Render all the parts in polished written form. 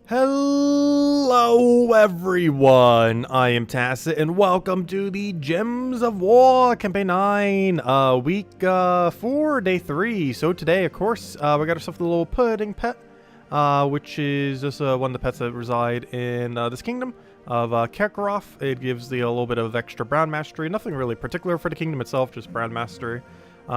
Hello everyone, I am Tacit and welcome to the Gems of War Campaign 9, week 4, day 3. So today, of course, we got ourselves a little pudding pet, which is just one of the pets that reside in this kingdom of Kakarot. It gives the a little bit of extra brown mastery, nothing really particular for the kingdom itself, just brown mastery.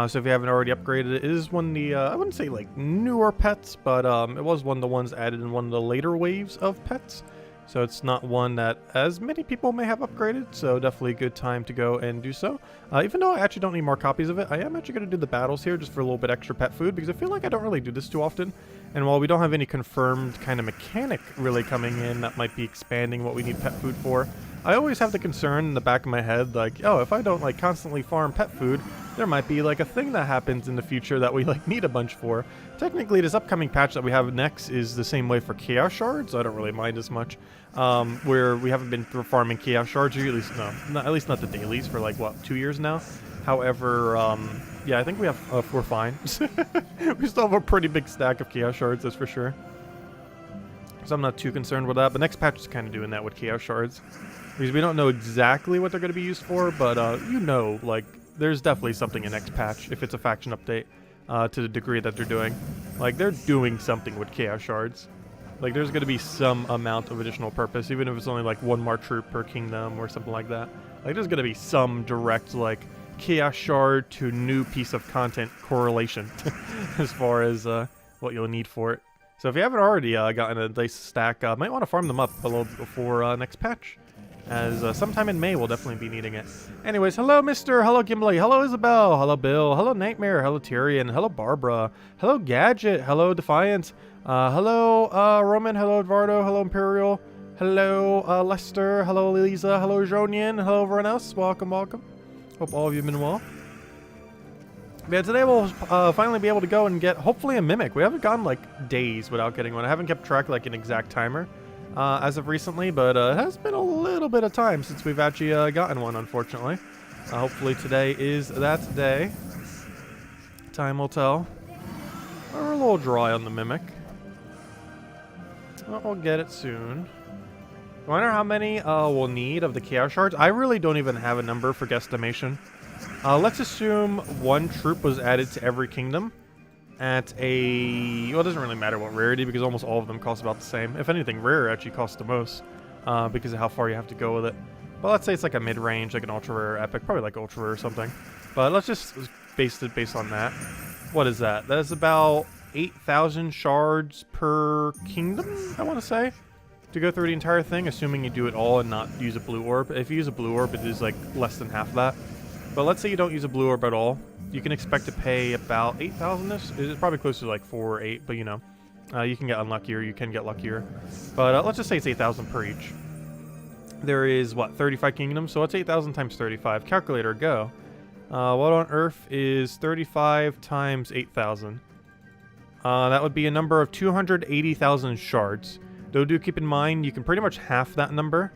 So if you haven't already upgraded it, it is one of the, I wouldn't say like newer pets, but it was one of the ones added in one of the later waves of pets. So it's not one that as many people may have upgraded, so definitely a good time to go and do so. Even though I actually don't need more copies of it, I am actually going to do the battles here just for a little bit extra pet food, because I feel like I don't really do this too often. And while we don't have any confirmed kind of mechanic really coming in that might be expanding what we need pet food for, I always have the concern in the back of my head, like, oh, if I don't like constantly farm pet food, there might be like a thing that happens in the future that we like need a bunch for. Technically, this upcoming patch that we have next is the same way for Chaos Shards, so I don't really mind as much. Where we haven't been farming Chaos Shards, or at least at least not the dailies for like what, 2 years now. However, yeah, I think we have we're fine. We still have a pretty big stack of Chaos Shards, that's for sure. So I'm not too concerned with that. But next patch is kind of doing that with Chaos Shards, because we don't know exactly what they're going to be used for, but you know, like, there's definitely something in next patch if it's a faction update to the degree that they're doing. Like, they're doing something with Chaos Shards. Like, there's going to be some amount of additional purpose, even if it's only like one more troop per kingdom or something like that. Like, there's going to be some direct, like, Chaos Shard to new piece of content correlation as far as what you'll need for it. So if you haven't already gotten a nice stack, might want to farm them up a little bit before next patch, as sometime in May we'll definitely be needing it. Anyways, hello Mister, hello Gimli, hello Isabel, hello Bill, hello Nightmare, hello Tyrion, hello Barbara, hello Gadget, hello Defiance, hello Roman, hello Eduardo, hello Imperial, hello Lester, hello Lisa, hello Jonian, hello everyone else, welcome, welcome. Hope all of you have been well. Yeah, today we'll finally be able to go and get, hopefully, a Mimic. We haven't gone, like, days without getting one. I haven't kept track, like, an exact timer as of recently, but it has been a little bit of time since we've actually gotten one, unfortunately. Hopefully today is that day. Time will tell. We're a little dry on the Mimic. Well, we'll get it soon. I wonder how many we'll need of the Chaos Shards. I really don't even have a number for guesstimation. Let's assume one troop was added to every kingdom at a... Well, it doesn't really matter what rarity, because almost all of them cost about the same. If anything, rare actually costs the most because of how far you have to go with it. But let's say it's like a mid-range, like an ultra-rare epic, probably like ultra-rare or something. But let's just base it based on that. What is that? That is about 8,000 shards per kingdom, I want to say, to go through the entire thing, assuming you do it all and not use a blue orb. If you use a blue orb, it is like less than half that. But let's say you don't use a blue orb at all. You can expect to pay about 8,000-ish. It's probably closer to like 4 or 8, but you know. You can get unluckier, you can get luckier. But let's just say it's 8,000 per each. There is, what, 35 kingdoms? So what's 8,000 times 35? Calculator, go. What on earth is 35 times 8,000? That would be a number of 280,000 shards. Though do keep in mind, you can pretty much half that number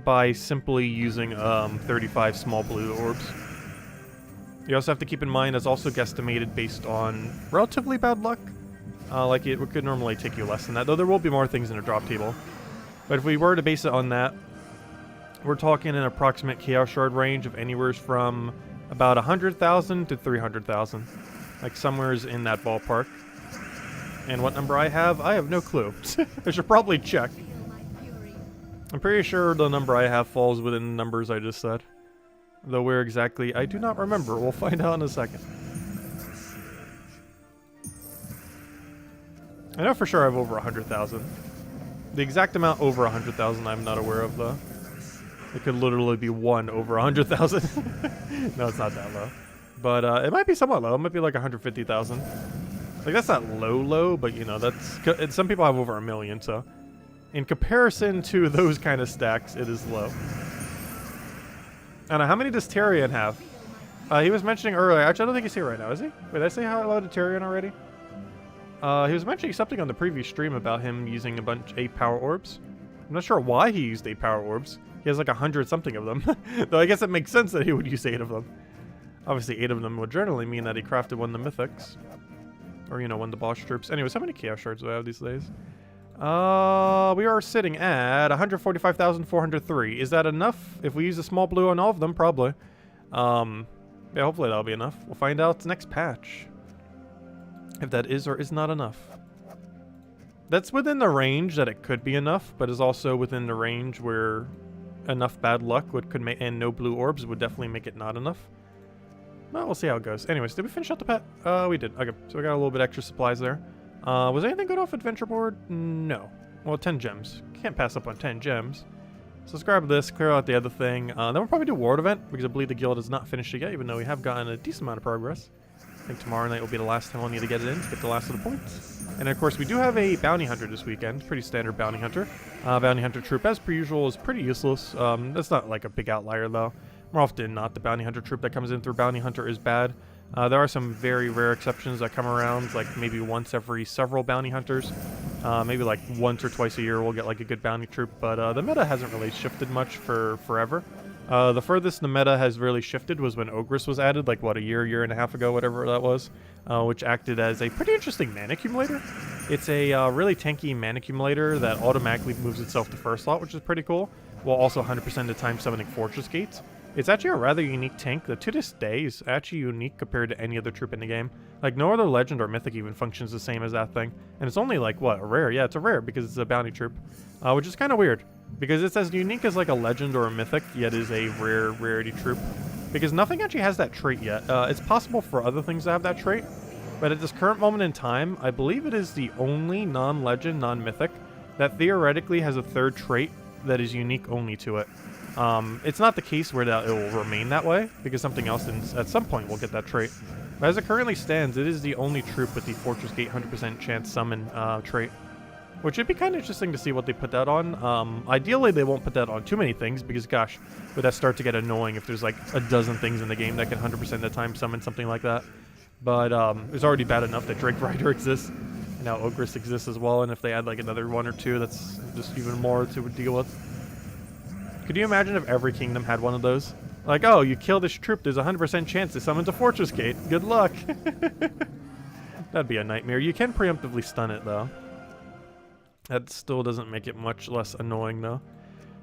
by simply using 35 small blue orbs. You also have to keep in mind that's also guesstimated based on relatively bad luck. Like it could normally take you less than that, though there will be more things in a drop table. But if we were to base it on that, we're talking an approximate Chaos Shard range of anywhere from about 100,000 to 300,000. Like somewhere's in that ballpark. And what number I have no clue. I should probably check. I'm pretty sure the number I have falls within the numbers I just said. Though where exactly, I do not remember. We'll find out in a second. I know for sure I have over 100,000. The exact amount over 100,000 I'm not aware of, though. It could literally be one over 100,000. No, it's not that low. But it might be somewhat low. It might be like 150,000. Like, that's not low, but, you know, that's... Some people have over 1 million, so... In comparison to those kind of stacks, it is low. I don't know, how many does Tyrion have? He was mentioning earlier, actually I don't think he's here right now, is he? Wait, did I say hello to Tyrion already? He was mentioning something on the previous stream about him using a bunch 8 power orbs. I'm not sure why he used 8 power orbs. He has like 100 something of them. Though I guess it makes sense that he would use 8 of them. Obviously 8 of them would generally mean that he crafted one of the mythics. Or, you know, one of the boss troops. Anyways, how many Chaos Shards do I have these days? We are sitting at 145,403. Is that enough? If we use a small blue on all of them, probably. Yeah, hopefully that'll be enough. We'll find out next patch. If that is or is not enough. That's within the range that it could be enough, but is also within the range where enough bad luck could make, and no blue orbs would definitely make it not enough. Well, we'll see how it goes. Anyways, did we finish out the pet? We did. Okay, so we got a little bit extra supplies there. Was anything good off adventure board? No. Well, 10 gems. Can't pass up on 10 gems. So let's grab this, clear out the other thing. Then we'll probably do Ward event, because I believe the guild is not finished yet, even though we have gotten a decent amount of progress. I think tomorrow night will be the last time we'll need to get it in to get the last of the points. And of course, we do have a bounty hunter this weekend. Pretty standard bounty hunter. Bounty hunter troop, as per usual, is pretty useless. That's not like a big outlier, though. More often than not, the bounty hunter troop that comes in through bounty hunter is bad. There are some very rare exceptions that come around, like maybe once every several bounty hunters. Maybe like once or twice a year we'll get like a good bounty troop, but the meta hasn't really shifted much for forever. The furthest the meta has really shifted was when Ogress was added, like what, a year and a half ago, whatever that was, which acted as a pretty interesting mana accumulator. It's a really tanky mana accumulator that automatically moves itself to first slot, which is pretty cool, while also 100% of the time summoning Fortress Gates. It's actually a rather unique tank that to this day is actually unique compared to any other troop in the game. Like, no other legend or mythic even functions the same as that thing. And it's only like, what, a rare? Yeah, it's a rare because it's a bounty troop, which is kind of weird. Because it's as unique as like a legend or a mythic, yet is a rarity troop. Because nothing actually has that trait yet. It's possible for other things to have that trait, but at this current moment in time, I believe it is the only non-legend, non-mythic that theoretically has a third trait that is unique only to it. It's not the case where it will remain that way, because something else at some point will get that trait. But as it currently stands, it is the only troop with the Fortress Gate 100% chance summon trait. Which would be kind of interesting to see what they put that on. Ideally, they won't put that on too many things, because gosh, would that start to get annoying if there's like a dozen things in the game that can 100% of the time summon something like that. But it's already bad enough that Drake Rider exists, and now Ogress exists as well, and if they add like another one or two, that's just even more to deal with. Could you imagine if every kingdom had one of those? Like, oh, you kill this troop, there's a 100% chance to summon a Fortress Gate. Good luck. That'd be a nightmare. You can preemptively stun it, though. That still doesn't make it much less annoying, though.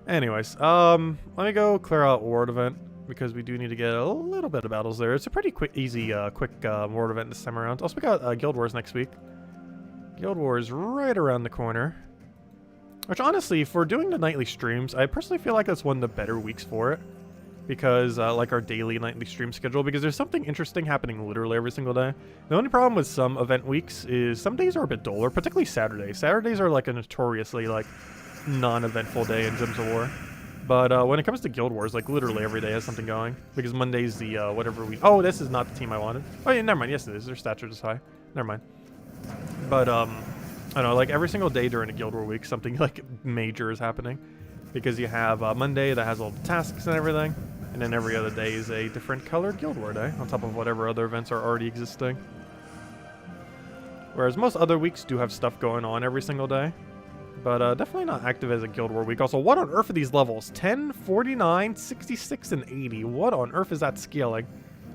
Anyways, let me go clear out Ward event, because we do need to get a little bit of battles there. It's a pretty quick Ward event this time around. Also, we got Guild Wars next week. Guild Wars right around the corner. Which, honestly, for doing the nightly streams, I personally feel like that's one of the better weeks for it. Because, like our daily nightly stream schedule, because there's something interesting happening literally every single day. The only problem with some event weeks is some days are a bit duller, particularly Saturdays. Saturdays are like a notoriously, like, non-eventful day in Gems of War. But when it comes to Guild Wars, like, literally every day has something going. Because Monday's the, whatever we... Oh, this is not the team I wanted. Oh, yeah, never mind. Yes, it is. Their stats are just high. Never mind. But, I don't know, like, every single day during a Guild War week, something, like, major is happening. Because you have Monday that has all the tasks and everything. And then every other day is a different colored Guild War day, on top of whatever other events are already existing. Whereas most other weeks do have stuff going on every single day. But definitely not active as a Guild War week. Also, what on earth are these levels? 10, 49, 66, and 80. What on earth is that scaling?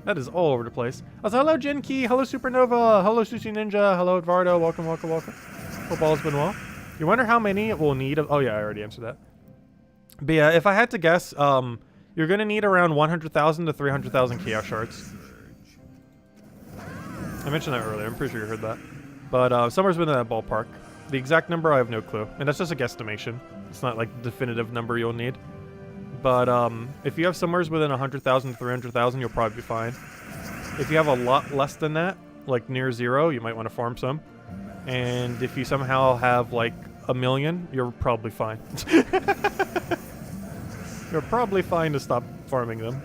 That is all over the place. Also, hello Genki, hello Supernova, hello Sushi Ninja, hello Edvardo, welcome, welcome, welcome. Hope all has been well. You wonder how many it will need of... Oh yeah, I already answered that. But yeah, if I had to guess, you're going to need around 100,000 to 300,000 Chaos Shards. I mentioned that earlier. I'm pretty sure you heard that. But somewhere's within that ballpark. The exact number, I have no clue. And that's just a guesstimation. It's not like the definitive number you'll need. But if you have somewhere's within 100,000 to 300,000, you'll probably be fine. If you have a lot less than that, like near zero, you might want to farm some. And if you somehow have like 1 million, you're probably fine. You're probably fine to stop farming them.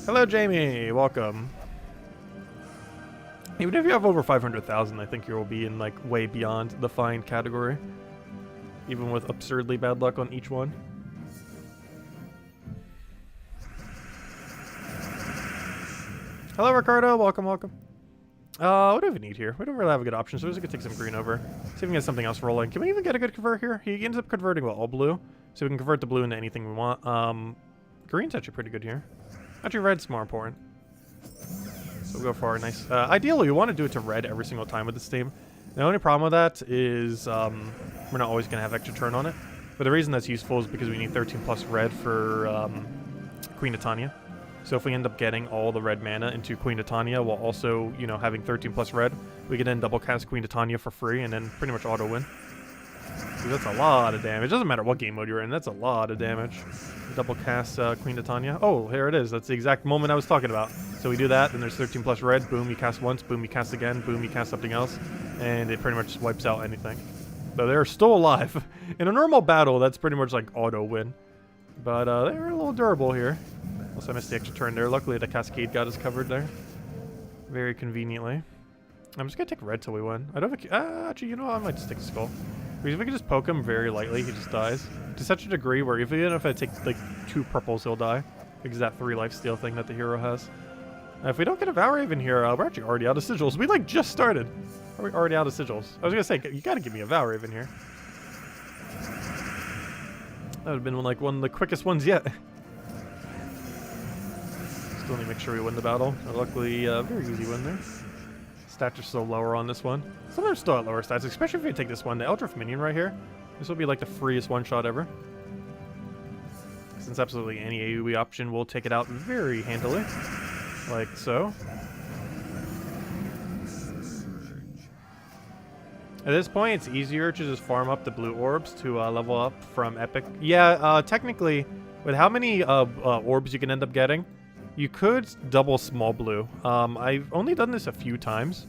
Hello, Jamie. Welcome. Even if you have over 500,000, I think you'll be in like way beyond the fine category. Even with absurdly bad luck on each one. Hello, Ricardo. Welcome, welcome. What do we need here? We don't really have a good option, so we're just gonna take some green over. See if we can get something else rolling. Can we even get a good convert here? He ends up converting all blue. So we can convert the blue into anything we want. Green's actually pretty good here. Actually, red's more important. So we'll go for our nice... ideally, we want to do it to red every single time with this team. The only problem with that is we're not always going to have extra turn on it. But the reason that's useful is because we need 13 plus red for Queen of Tanya. So if we end up getting all the red mana into Queen of Tanya while also, you know, having 13 plus red, we can then double cast Queen of Tanya for free and then pretty much auto win. That's a lot of damage. It doesn't matter what game mode you're in, that's a lot of damage. Double cast Queen of Tanya. Oh, here it is. That's the exact moment I was talking about. So we do that, then there's 13 plus red. Boom, you cast once. Boom, you cast again. Boom, you cast something else. And it pretty much just wipes out anything. So they're still alive. In a normal battle, that's pretty much like auto win. But they're a little durable here. Also, I missed the extra turn there. Luckily, the Cascade got us covered there. Very conveniently. I'm just going to take red till we win. I don't think... actually, you know what? I might just take Skull. Because if we can just poke him very lightly, he just dies. To such a degree where even if I take like 2 purples, he'll die. Because that 3 lifesteal thing that the hero has. If we don't get a Valraven here, we're actually already out of sigils. We like just started. Are we already out of sigils? I was going to say, you got to give me a Valraven here. That would have been like one of the quickest ones yet. Still need to make sure we win the battle. Luckily, very easy win there. Stats are still lower on this one. Some of them are still at lower stats, especially if you take this one, the Eldritch Minion right here. This will be like the freest one-shot ever. Since absolutely any AoE option will take it out very handily. Like so. At this point, it's easier to just farm up the blue orbs to level up from Epic. Yeah, technically, with how many orbs you can end up getting, you could double small blue. I've only done this a few times,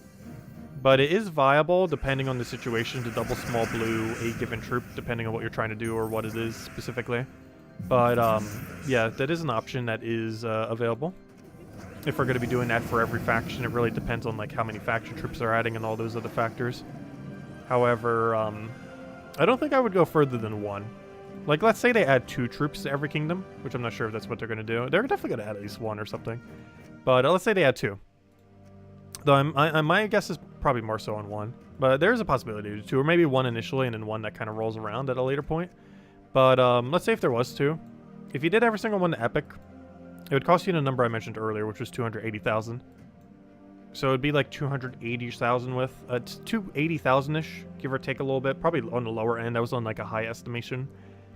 but it is viable depending on the situation to double small blue a given troop, depending on what you're trying to do or what it is specifically. But yeah, that is an option that is available. If we're going to be doing that for every faction, it really depends on like how many faction troops they're adding and all those other factors. However, I don't think I would go further than 1. Like, let's say they add 2 troops to every kingdom, which I'm not sure if that's what they're going to do. They're definitely going to add at least 1 or something. But let's say they add 2. Though my guess is probably more so on 1. But there's a possibility to 2, or maybe 1 initially and then 1 that kind of rolls around at a later point. But let's say if there was 2. If you did every single one to Epic, it would cost you the number I mentioned earlier, which was 280,000. So it'd be like 280,000 with 280,000-ish, give or take a little bit. Probably on the lower end. I was on like a high estimation.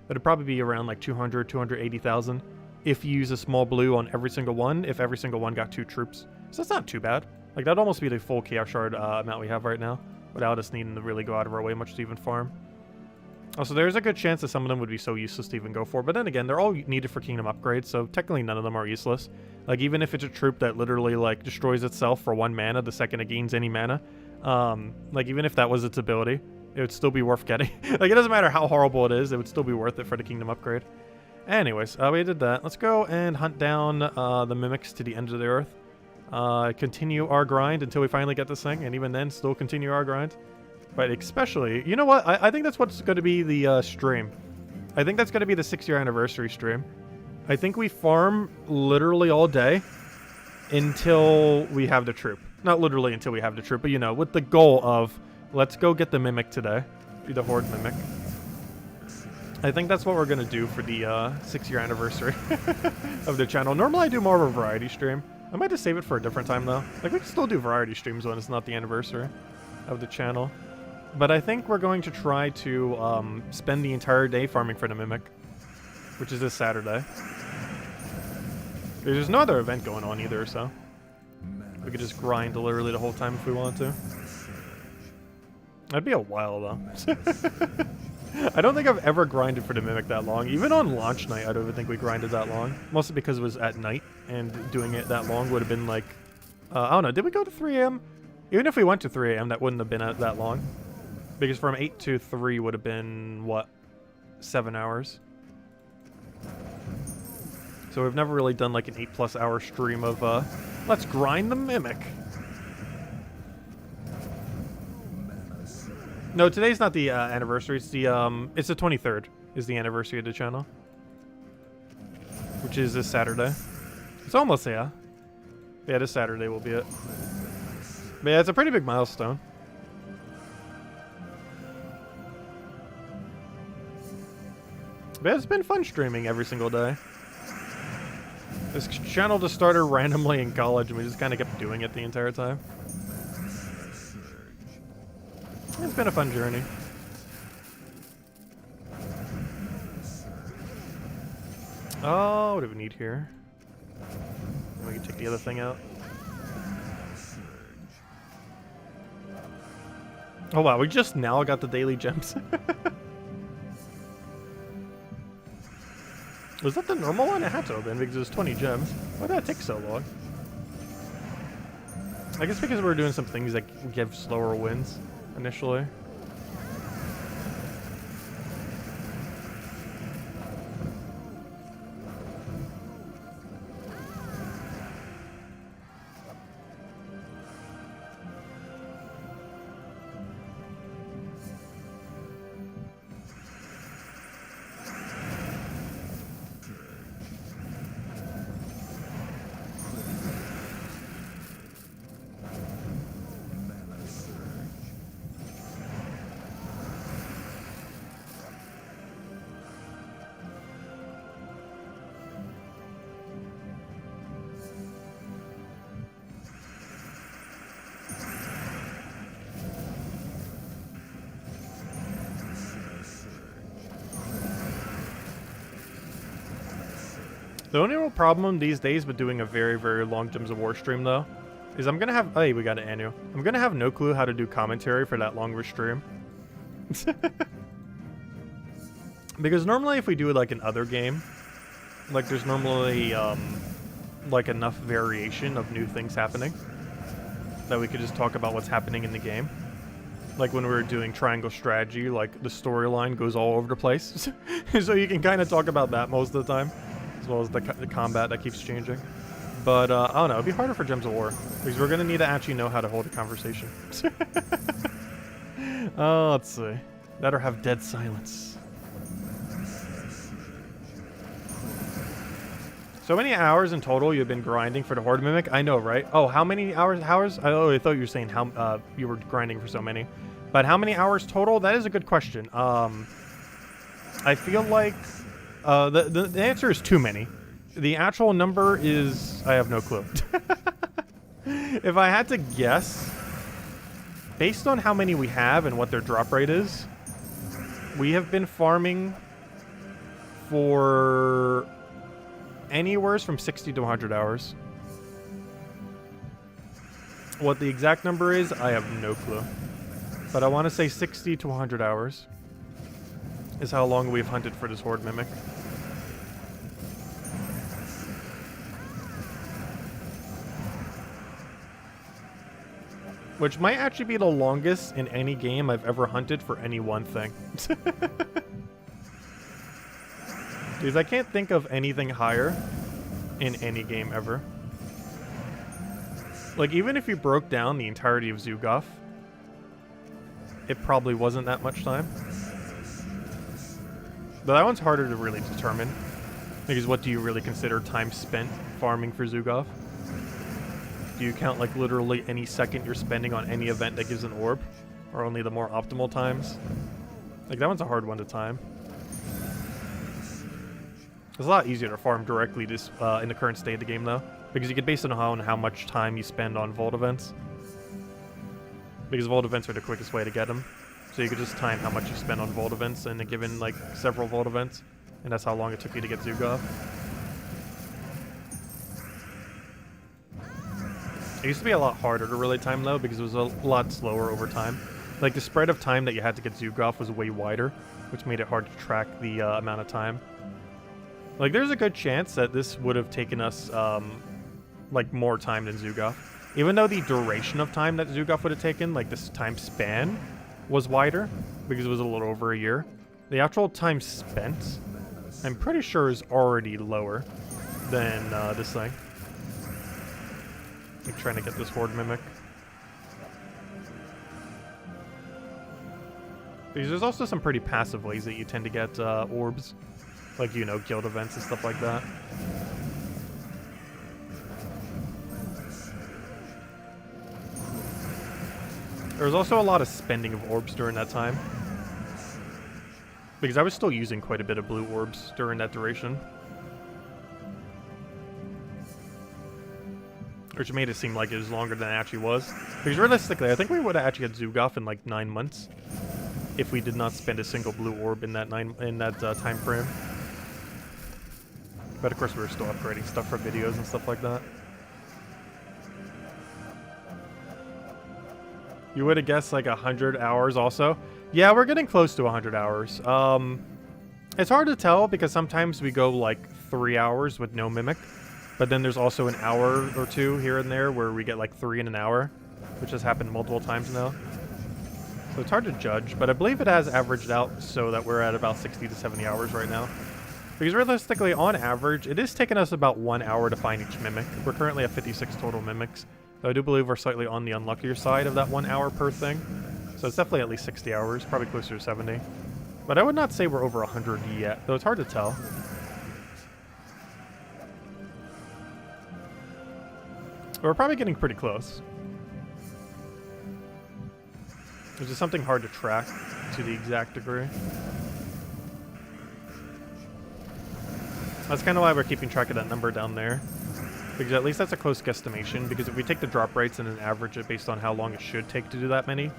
But it'd probably be around like 200, 280,000 if you use a small blue on every single one, if every single one got 2 troops. So that's not too bad. Like, that'd almost be the full Chaos Shard amount we have right now, without us needing to really go out of our way much to even farm. Also, there's a good chance that some of them would be so useless to even go for, but then again, they're all needed for kingdom upgrades, so technically none of them are useless. Like, even if it's a troop that literally, like, destroys itself for 1 mana the second it gains any mana, like, even if that was its ability, it would still be worth getting. Like, it doesn't matter how horrible it is, it would still be worth it for the kingdom upgrade. Anyways, we did that. Let's go and hunt down the mimics to the end of the earth. Continue our grind until we finally get this thing, and even then, still continue our grind. But especially, you know what? I think that's what's going to be the stream. I think that's going to be the 6-year anniversary stream. I think we farm literally all day until we have the troop. Not literally until we have the troop, but you know, with the goal of, let's go get the Mimic today. Be the Horde Mimic. I think that's what we're going to do for the 6-year anniversary of the channel. Normally I do more of a variety stream. I might just save it for a different time though. Like, we can still do variety streams when it's not the anniversary of the channel. But I think we're going to try to spend the entire day farming for the Mimic, which is this Saturday. There's no other event going on either, so we could just grind literally the whole time if we wanted to. That'd be a while, though. I don't think I've ever grinded for the Mimic that long. Even on launch night, I don't even think we grinded that long. Mostly because it was at night, and doing it that long would have been like... I don't know, did we go to 3 a.m.? Even if we went to 3 a.m., that wouldn't have been that long. Because from 8 to 3 would have been, what, 7 hours? So we've never really done like an 8+ hour stream of, let's grind the Mimic. No, today's not the anniversary. It's the 23rd is the anniversary of the channel. Which is this Saturday. It's almost, yeah. Yeah, this Saturday will be it. But yeah, it's a pretty big milestone. But it's been fun streaming every single day. This channel just started randomly in college, and we just kind of kept doing it the entire time. It's been a fun journey. Oh, what do we need here? We can take the other thing out. Oh wow, we just now got the daily gems. Was that the normal one? It had to have been because it was 20 gems. Why did that take so long? I guess because we were doing some things that give slower wins initially. The only real problem these days with doing a very, very long Gems of War stream, though, is I'm gonna have... Hey, we got an annual. I'm gonna have no clue how to do commentary for that longer stream. Because normally if we do like an other game, like there's normally like enough variation of new things happening that we could just talk about what's happening in the game. Like when we were doing Triangle Strategy, like the storyline goes all over the place. So you can kind of talk about that most of the time, as well as the combat that keeps changing. But I don't know, it'd be harder for Gems of War, because we're gonna need to actually know how to hold a conversation. Oh, let's see. That or have dead silence. So many hours in total you've been grinding for the Horde Mimic? I know, right? Oh, how many hours? Oh, I thought you were saying how you were grinding for so many. But how many hours total? That is a good question. I feel like the answer is too many. The actual number is... I have no clue. If I had to guess, based on how many we have and what their drop rate is, we have been farming for anywhere from 60 to 100 hours. What the exact number is, I have no clue. But I want to say 60 to 100 hours is how long we've hunted for this Horde Mimic. Which might actually be the longest in any game I've ever hunted for any one thing. Because I can't think of anything higher in any game ever. Like, even if you broke down the entirety of Zugoff, it probably wasn't that much time. But that one's harder to really determine. Because what do you really consider time spent farming for Zugoff? Do you count, like, literally any second you're spending on any event that gives an orb? Or only the more optimal times? Like, that one's a hard one to time. It's a lot easier to farm directly this, in the current state of the game, though. Because you can base it on how much time you spend on Vault events. Because Vault events are the quickest way to get them. So you could just time how much you spend on Vault events in a given, like, several Vault events. And that's how long it took you to get Zugoff. It used to be a lot harder to really time, though, because it was a lot slower over time. Like, the spread of time that you had to get Zugoff was way wider, which made it hard to track the amount of time. Like, there's a good chance that this would have taken us, like, more time than Zugoff. Even though the duration of time that Zugoff would have taken, like, this time span, was wider, because it was a little over a year. The actual time spent, I'm pretty sure, is already lower than this thing. Like, trying to get this Horde Mimic. Because there's also some pretty passive ways that you tend to get orbs. Like, you know, guild events and stuff like that. There was also a lot of spending of orbs during that time. Because I was still using quite a bit of blue orbs during that duration. which made it seem like it was longer than it actually was. Because realistically, I think we would have actually had Zugov in like 9 months if we did not spend a single blue orb in that time frame. But of course, we were still upgrading stuff for videos and stuff like that. You would have guessed like 100 hours also. Yeah, we're getting close to 100 hours. It's hard to tell because sometimes we go like 3 hours with no mimic. But then there's also an hour or two here and there where we get like 3 in an hour, which has happened multiple times now. So it's hard to judge, but I believe it has averaged out so that we're at about 60 to 70 hours right now. Because realistically, on average, it is taking us about 1 hour to find each mimic. We're currently at 56 total mimics. So I do believe we're slightly on the unluckier side of that 1 hour per thing. So it's definitely at least 60 hours, probably closer to 70. But I would not say we're over 100 yet, though it's hard to tell. We're probably getting pretty close. It's just something hard to track to the exact degree. That's kind of why we're keeping track of that number down there. Because at least that's a close guesstimation, because if we take the drop rates and then average it based on how long it should take to do that many,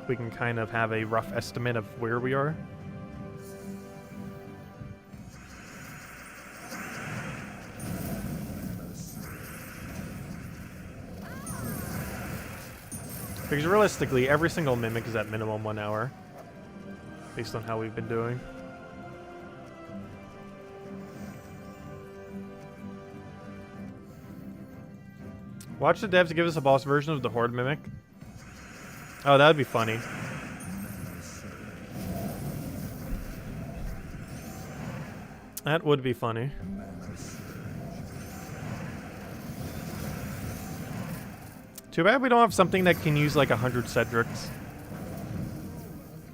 we can kind of have a rough estimate of where we are. Because realistically, every single mimic is at minimum 1 hour, based on how we've been doing. Watch the devs give us a boss version of the Horde mimic. Oh, that would be funny. That would be funny. Too bad we don't have something that can use like 100 Cedrics.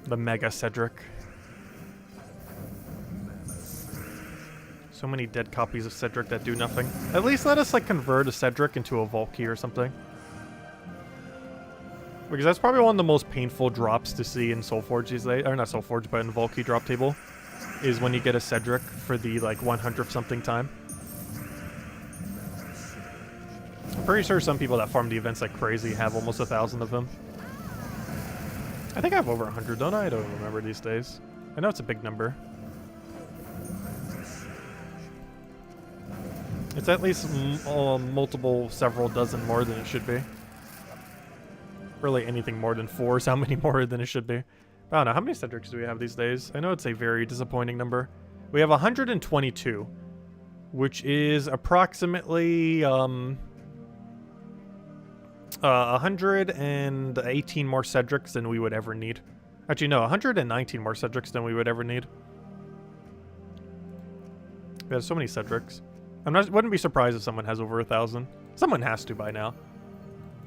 The Mega Cedric. So many dead copies of Cedric that do nothing. At least let us like convert a Cedric into a Vault Key or something. Because that's probably one of the most painful drops to see in Soulforge these days. Or not Soulforge, but in Vault Key drop table. Is when you get a Cedric for the like 100th something time. I'm pretty sure some people that farm the events like crazy have almost 1,000 of them. I think I have over 100, don't I? I don't remember these days. I know it's a big number. It's at least multiple, several dozen more than it should be. Really, anything more than 4 is how many more than it should be. I don't know, how many Cedrics do we have these days? I know it's a very disappointing number. We have 122, which is approximately 118 more Cedrics than we would ever need. Actually, no, 119 more Cedrics than we would ever need. We have so many Cedrics. Wouldn't be surprised if someone has over 1,000. Someone has to by now.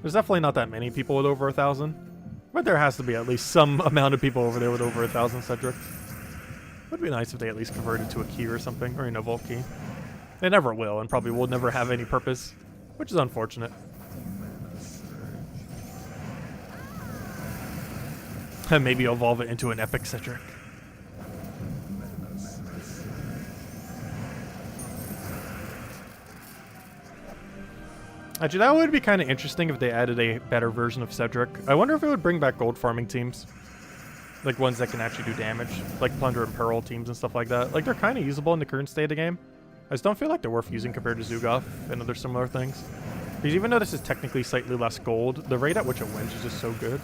There's definitely not that many people with over 1,000. But there has to be at least some amount of people over there with over 1,000 Cedrics. Would be nice if they at least converted to a key or something, or a Vault Key. They never will, and probably will never have any purpose, which is unfortunate. And maybe evolve it into an epic Cedric. Actually, that would be kind of interesting if they added a better version of Cedric. I wonder if it would bring back gold farming teams. Like ones that can actually do damage. Like Plunder and Pearl teams and stuff like that. Like, they're kind of usable in the current state of the game. I just don't feel like they're worth using compared to Zugov and other similar things. Because even though this is technically slightly less gold, the rate at which it wins is just so good.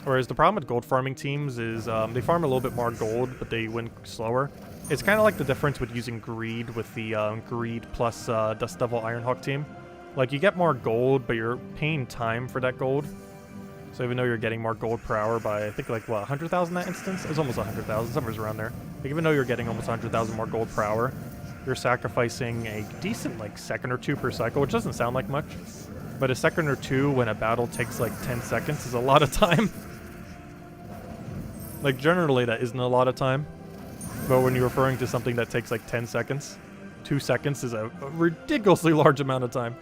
Whereas the problem with gold farming teams is they farm a little bit more gold, but they win slower. It's kind of like the difference with using Greed with the Greed plus Dust Devil Ironhawk team. Like, you get more gold, but you're paying time for that gold. So even though you're getting more gold per hour by, I think, like, what, 100,000 that instance? It was almost 100,000, somewhere around there. Like, even though you're getting almost 100,000 more gold per hour, you're sacrificing a decent, like, second or two per cycle, which doesn't sound like much. But a second or two when a battle takes, like, 10 seconds is a lot of time. Like, generally, that isn't a lot of time. But when you're referring to something that takes like 10 seconds, 2 seconds is a ridiculously large amount of time.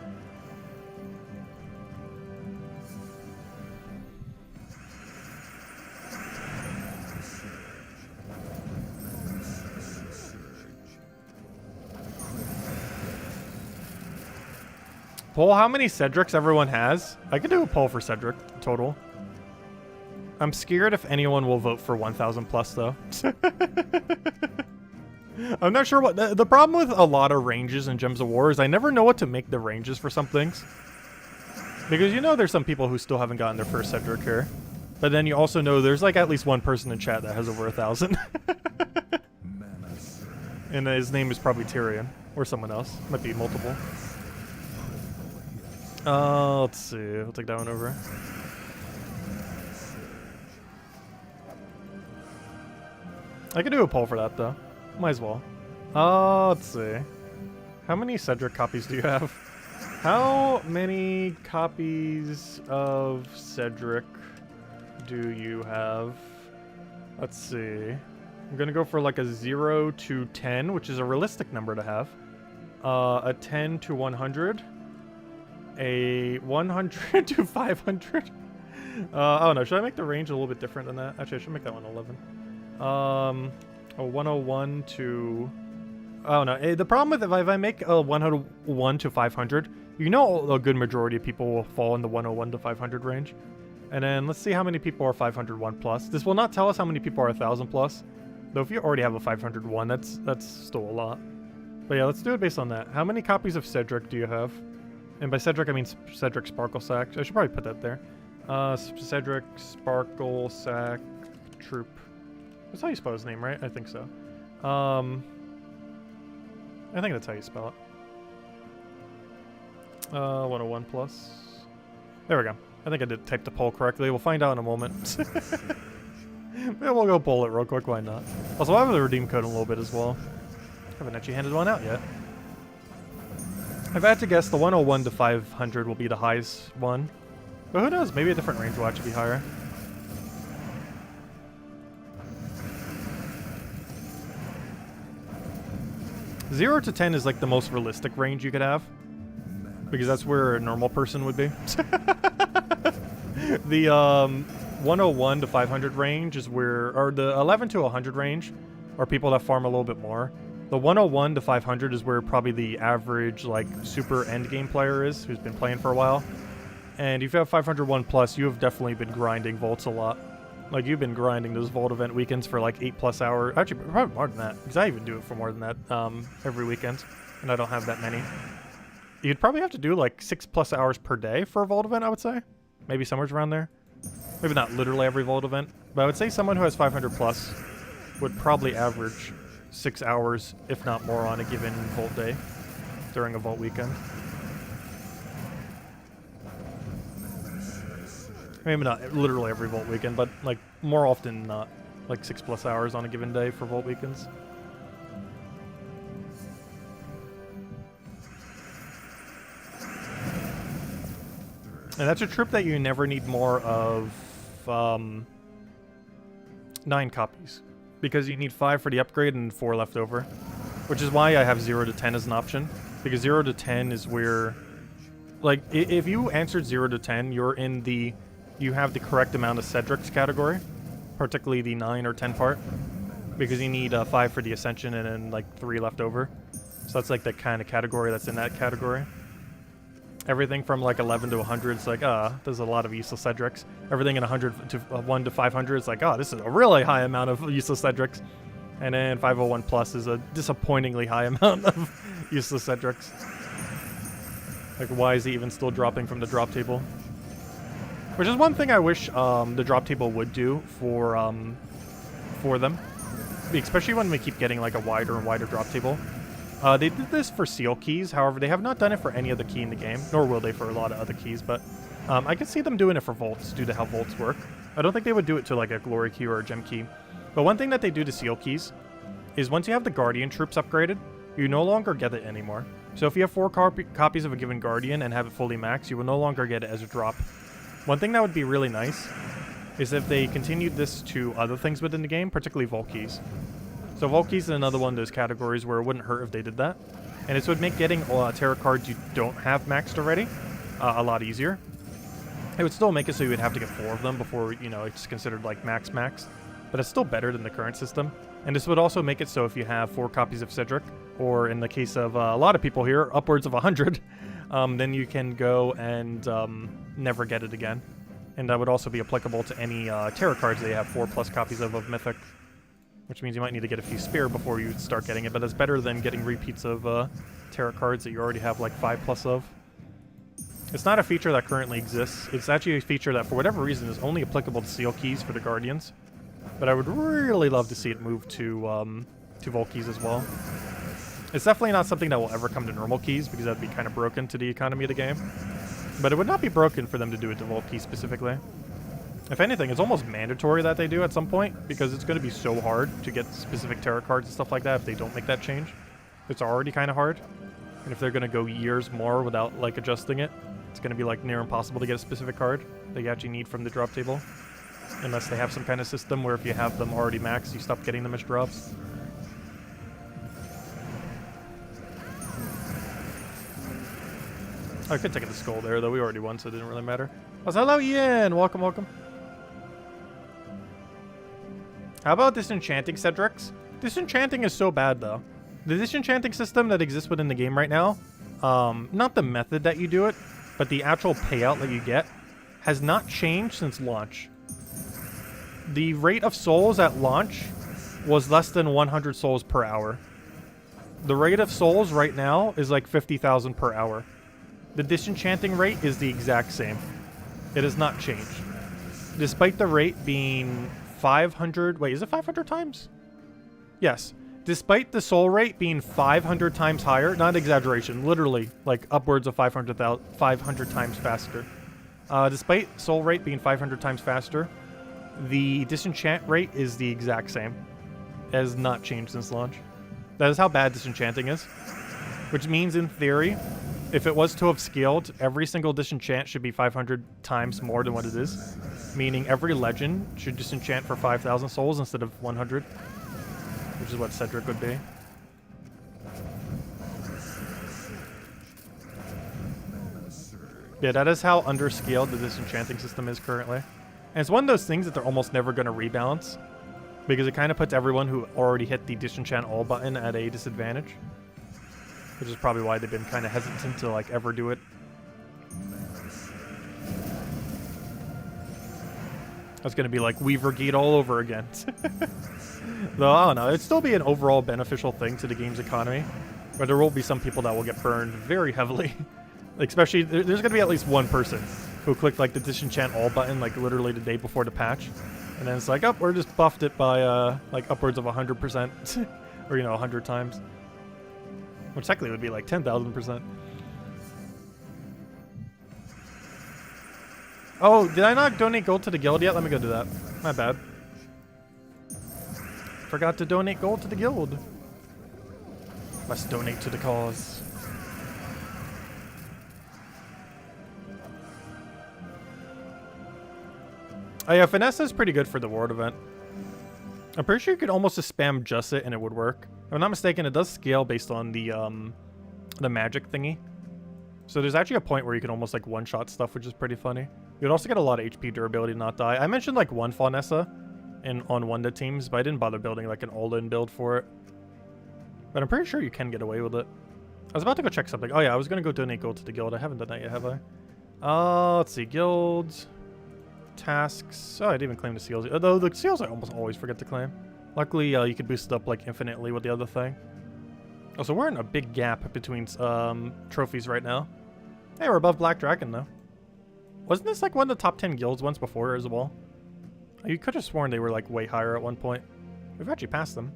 Poll how many Cedrics everyone has. I could do a poll for Cedric total. I'm scared if anyone will vote for 1,000 plus though. I'm not sure what the problem with a lot of ranges in Gems of War is I never know what to make the ranges for some things. Because you know there's some people who still haven't gotten their first Cedric here. But then you also know there's like at least one person in chat that has over 1,000. And his name is probably Tyrion. Or someone else. Might be multiple. Let's see. We'll take that one over. I could do a poll for that though. Might as well. Let's see. How many Cedric copies do you have? How many copies of Cedric do you have? Let's see. I'm gonna go for like a 0 to 10, which is a realistic number to have. A 10 to 100. A 100 to 500. Oh no, should I make the range a little bit different than that? Actually, I should make that one 11. A 101 to... Oh no, the problem with if I make a 101 to 500, you know a good majority of people will fall in the 101 to 500 range. And then let's see how many people are 501 plus. This will not tell us how many people are 1,000 plus. Though if you already have a 501, that's still a lot. But yeah, let's do it based on that. How many copies of Cedric do you have? And by Cedric, I mean Cedric Sparkle Sack. I should probably put that there. Cedric Sparkle Sack Troop. That's how you spell his name, right? I think so. I think that's how you spell it. 101 plus. There we go. I think I did type the poll correctly. We'll find out in a moment. Yeah, we'll go poll it real quick. Why not? Also, I have the redeem code in a little bit as well. I haven't actually handed one out yet. I've had to guess the 101 to 500 will be the highest one. But who knows? Maybe a different range will actually be higher. Zero to 10 is like the most realistic range you could have. Because that's where a normal person would be. The 101 to 500 range is where, or the 11 to 100 range are people that farm a little bit more. The 101 to 500 is where probably the average like super endgame player is, who's been playing for a while. And if you have 501 plus, you have definitely been grinding vaults a lot. Like you've been grinding those vault event weekends for like 8+ hours. Actually, probably more than that, because I even do it for more than that every weekend, and I don't have that many. You'd probably have to do like 6+ hours per day for a vault event, I would say. Maybe somewhere around there. Maybe not literally every vault event, but I would say someone who has 500 plus would probably average 6 hours, if not more, on a given vault day during a vault weekend. Maybe not literally every vault weekend, but like more often than not, like 6+ hours on a given day for vault weekends. And that's a troop that you never need more of 9 copies. Because you need 5 for the upgrade and 4 left over. Which is why I have 0 to 10 as an option. Because 0 to 10 is where... Like, if you answered 0 to 10, you're in the... You have the correct amount of Cedric's category. Particularly the 9 or 10 part. Because you need 5 for the Ascension and then like 3 left over. So that's like the kind of category that's in that category. Everything from like 11 to 100 is like, there's a lot of useless Cedrics. Everything in 100 to 1 to 500 is like, this is a really high amount of useless Cedrics. And then 501 plus is a disappointingly high amount of useless Cedrics. Like, why is he even still dropping from the drop table? Which is one thing I wish the drop table would do for them. Especially when we keep getting like a wider and wider drop table. They did this for seal keys, however, they have not done it for any other key in the game, nor will they for a lot of other keys, but I can see them doing it for vaults due to how vaults work. I don't think they would do it to like a glory key or a gem key. But one thing that they do to seal keys is once you have the guardian troops upgraded, you no longer get it anymore. So if you have 4 copies of a given guardian and have it fully maxed, you will no longer get it as a drop. One thing that would be really nice is if they continued this to other things within the game, particularly vault keys. So Vault Keys is another one of those categories where it wouldn't hurt if they did that. And this would make getting tarot cards you don't have maxed already a lot easier. It would still make it so you would have to get 4 of them before, you know, it's considered like max. But it's still better than the current system. And this would also make it so if you have 4 copies of Cedric, or in the case of a lot of people here, upwards of 100, then you can go and never get it again. And that would also be applicable to any tarot cards they have 4+ copies of Mythic. Which means you might need to get a few spare before you start getting it, but that's better than getting repeats of tarot cards that you already have like 5+ of. It's not a feature that currently exists. It's actually a feature that, for whatever reason, is only applicable to seal keys for the Guardians. But I would really love to see it move to Vault keys as well. It's definitely not something that will ever come to normal keys, because that'd be kind of broken to the economy of the game. But it would not be broken for them to do it to Vault keys specifically. If anything, it's almost mandatory that they do at some point, because it's going to be so hard to get specific tarot cards and stuff like that if they don't make that change. It's already kind of hard. And if they're going to go years more without, like, adjusting it, it's going to be, like, near impossible to get a specific card that you actually need from the drop table. Unless they have some kind of system where if you have them already maxed, you stop getting them as drops. I could take the skull there, though. We already won, so it didn't really matter. Oh, hello, Ian! Welcome, welcome. How about Disenchanting, Cedrics? Disenchanting is so bad, though. The Disenchanting system that exists within the game right now, not the method that you do it, but the actual payout that you get, has not changed since launch. The rate of souls at launch was less than 100 souls per hour. The rate of souls right now is like 50,000 per hour. The Disenchanting rate is the exact same. It has not changed. Despite the rate being 500... Wait, is it 500 times? Yes. Despite the soul rate being 500 times higher, not exaggeration, literally, like upwards of 500 times faster. Despite soul rate being 500 times faster, the disenchant rate is the exact same. It has not changed since launch. That is how bad disenchanting is. Which means, in theory, if it was to have scaled, every single disenchant should be 500 times more than what it is. Meaning every legend should disenchant for 5,000 souls instead of 100. Which is what Cedric would be. Yeah, that is how underscaled the disenchanting system is currently. And it's one of those things that they're almost never going to rebalance. Because it kind of puts everyone who already hit the disenchant all button at a disadvantage. Which is probably why they've been kind of hesitant to like ever do it. That's going to be like Weaver Gate all over again. Though, I don't know. It'd still be an overall beneficial thing to the game's economy. But there will be some people that will get burned very heavily. Especially, there's going to be at least one person who clicked like the disenchant all button like literally the day before the patch. And then it's like, oh, we're just buffed it by like upwards of 100%. Or, you know, 100 times. Which technically would be like 10,000%. Oh, did I not donate gold to the guild yet? Let me go do that. My bad. Forgot to donate gold to the guild. Let's donate to the cause. Oh yeah, Finesse is pretty good for the ward event. I'm pretty sure you could almost just spam just it and it would work. If I'm not mistaken, it does scale based on the magic thingy. So there's actually a point where you can almost like one-shot stuff, which is pretty funny. You'd also get a lot of HP durability to not die. I mentioned like one Faunessa on one of the teams, but I didn't bother building like an all-in build for it. But I'm pretty sure you can get away with it. I was about to go check something. Oh yeah, I was going to go donate gold to the guild. I haven't done that yet, have I? Let's see. Guilds. Tasks. Oh, I didn't even claim the seals. Although the seals I almost always forget to claim. Luckily, you could boost it up like infinitely with the other thing. Oh, so we're in a big gap between trophies right now. Hey, we're above Black Dragon though. Wasn't this like one of the top 10 guilds once before as well? You could have sworn they were like way higher at one point. We've actually passed them.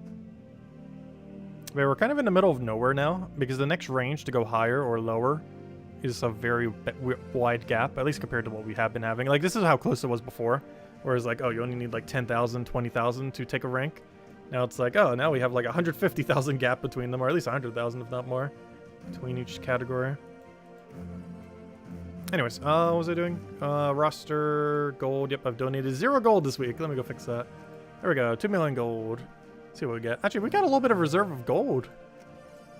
But we're kind of in the middle of nowhere now because the next range to go higher or lower is a very wide gap, at least compared to what we have been having. Like, this is how close it was before. Whereas, like, oh, you only need, like, 10,000, 20,000 to take a rank. Now it's like, oh, now we have, like, 150,000 gap between them, or at least 100,000, if not more, between each category. Anyways, what was I doing? Roster, gold. Yep, I've donated 0 gold this week. Let me go fix that. There we go, 2 million gold. Let's see what we get. Actually, we got a little bit of reserve of gold.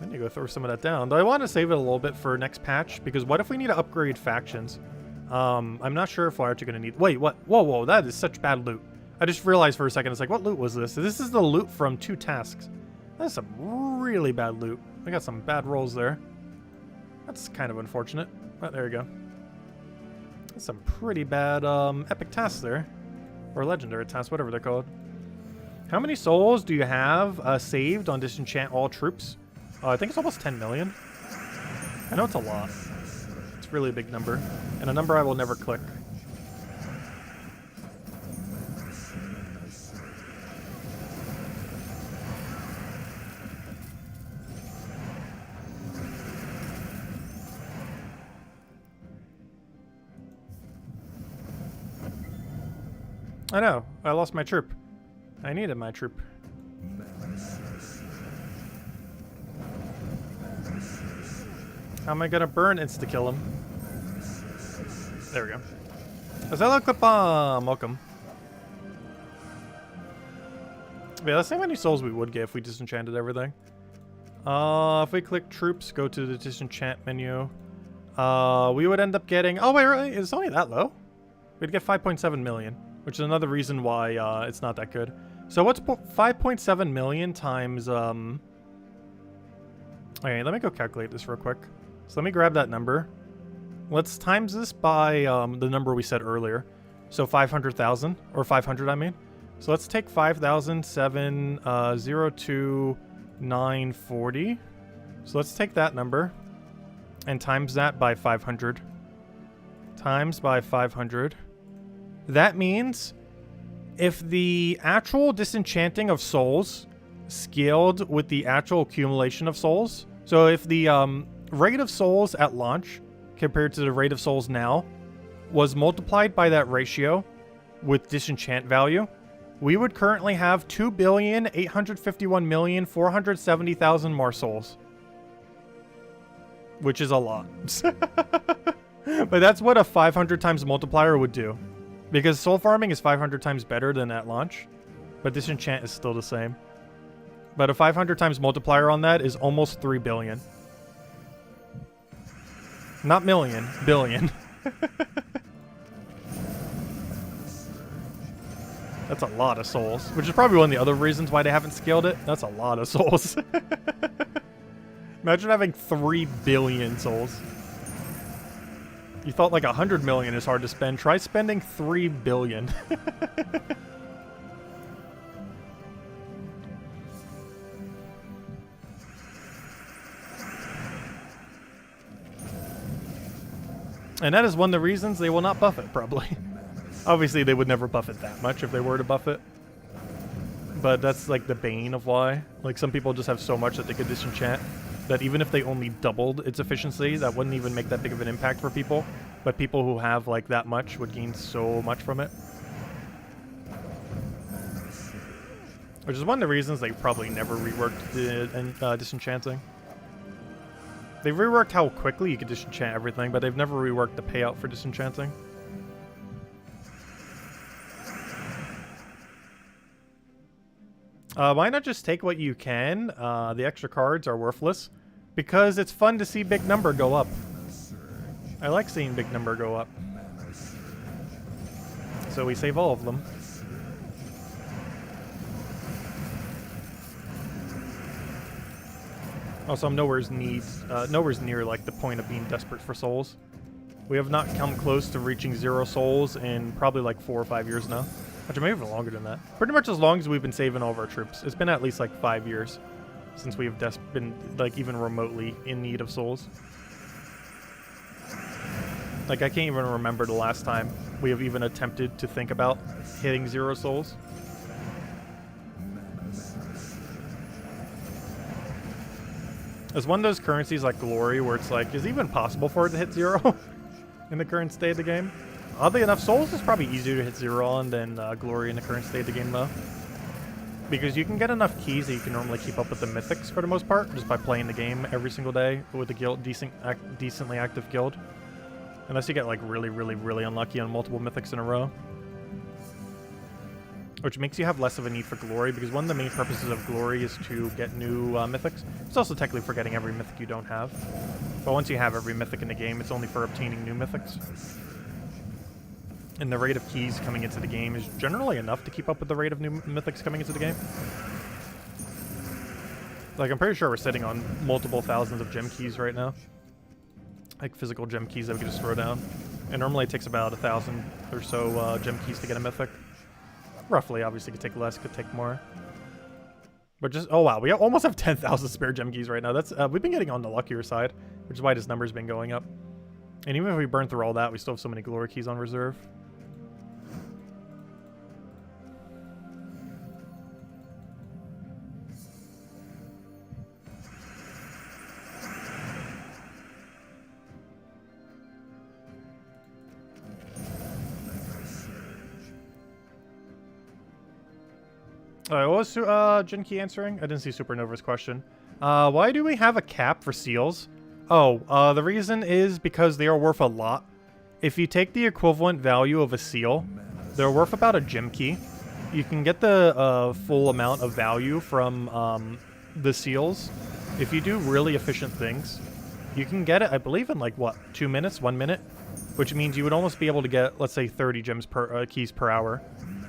I need to go throw some of that down. Though I want to save it a little bit for next patch, because what if we need to upgrade factions? I'm not sure if we're actually going to need... Wait, what? Whoa, whoa, that is such bad loot. I just realized for a second, it's like, what loot was this? This is the loot from 2 tasks. That's some really bad loot. I got some bad rolls there. That's kind of unfortunate, but there we go. That's some pretty bad epic tasks there. Or legendary tasks, whatever they're called. How many souls do you have saved on Disenchant all troops? I think it's almost 10 million. I know it's a lot. It's really a big number. And a number I will never click. I know. I lost my troop. I needed my troop. How am I gonna burn insta-kill him? There we go. IsabelArcher, welcome. Yeah, let's see how many souls we would get if we disenchanted everything. If we click troops, go to the disenchant menu. We would end up getting... Oh, wait, really? It's only that low? We'd get 5.7 million. Which is another reason why it's not that good. So what's 5.7 million times... Okay, let me go calculate this real quick. So let me grab that number. Let's times this by the number we said earlier. So 500,000. Or 500, I mean. So let's take 5,007,02940. So let's take that number. And times that by 500. Times by 500. That means if the actual disenchanting of souls scaled with the actual accumulation of souls, so if the rate of souls at launch compared to the rate of souls now was multiplied by that ratio with disenchant value, we would currently have 2,851,470,000 more souls. Which is a lot. But that's what a 500 times multiplier would do. Because soul farming is 500 times better than at launch, but disenchant is still the same. But a 500 times multiplier on that is almost 3 billion. Not million, billion. That's a lot of souls, which is probably one of the other reasons why they haven't scaled it. That's a lot of souls. Imagine having 3 billion souls. You thought like 100 million is hard to spend. Try spending 3 billion. And that is one of the reasons they will not buff it, probably. Obviously, they would never buff it that much if they were to buff it. But that's like the bane of why. Like some people just have so much that they could disenchant, that even if they only doubled its efficiency, that wouldn't even make that big of an impact for people. But people who have like that much would gain so much from it. Which is one of the reasons they probably never reworked the disenchanting. They've reworked how quickly you can disenchant everything, but they've never reworked the payout for disenchanting. Why not just take what you can? The extra cards are worthless because it's fun to see big number go up. I like seeing big number go up. So we save all of them. Also, I'm nowhere near like the point of being desperate for souls. We have not come close to reaching 0 souls in probably like 4 or 5 years now. Actually, maybe even longer than that. Pretty much as long as we've been saving all of our troops. It's been at least like 5 years since we've been like even remotely in need of souls. Like I can't even remember the last time we have even attempted to think about hitting 0 souls. It's one of those currencies like Glory where it's like, is it even possible for it to hit 0 in the current state of the game? Oddly enough, Souls is probably easier to hit 0 on than Glory in the current state of the game though. Because you can get enough keys that you can normally keep up with the mythics for the most part, just by playing the game every single day with a guild, decently active guild. Unless you get like really unlucky on multiple mythics in a row. Which makes you have less of a need for Glory, because one of the main purposes of Glory is to get new mythics. It's also technically for getting every mythic you don't have. But once you have every mythic in the game, it's only for obtaining new mythics. And the rate of keys coming into the game is generally enough to keep up with the rate of new mythics coming into the game. Like, I'm pretty sure we're sitting on multiple thousands of gem keys right now. like physical gem keys that we can just throw down. And normally it takes about 1,000 or so gem keys to get a mythic. Roughly, obviously could take less, could take more. But just, oh wow, we almost have 10,000 spare gem keys right now. That's we've been getting on the luckier side, which is why this number's been going up. And even if we burn through all that, we still have so many glory keys on reserve. Alright, what was Jin Key answering? I didn't see Supernova's question. Why do we have a cap for seals? Oh, the reason is because they are worth a lot. If you take the equivalent value of a seal, they're worth about a gem key. You can get the full amount of value from the seals. If you do really efficient things, you can get it, I believe, in like, what, 2 minutes, 1 minute? Which means you would almost be able to get, let's say, 30 gems per keys per hour.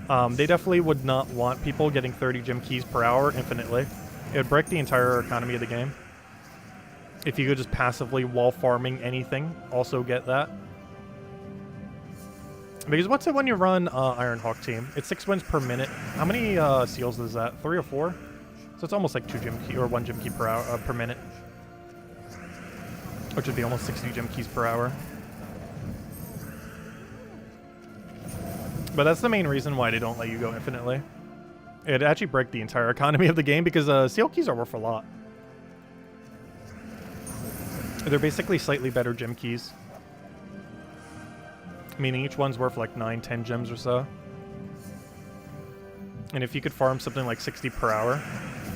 They definitely would not want people getting 30 gem keys per hour infinitely. It would break the entire economy of the game. If you could just passively, while farming anything, also get that. Because what's it when you run Ironhawk team? It's 6 wins per minute. How many seals is that? 3 or 4? So it's almost like 2 gem key or 1 gem key per hour per minute. Which would be almost 60 gem keys per hour. But that's the main reason why they don't let you go infinitely. It'd actually break the entire economy of the game because seal keys are worth a lot. They're basically slightly better gem keys. Meaning each one's worth like 9, 10 gems or so. And if you could farm something like 60 per hour,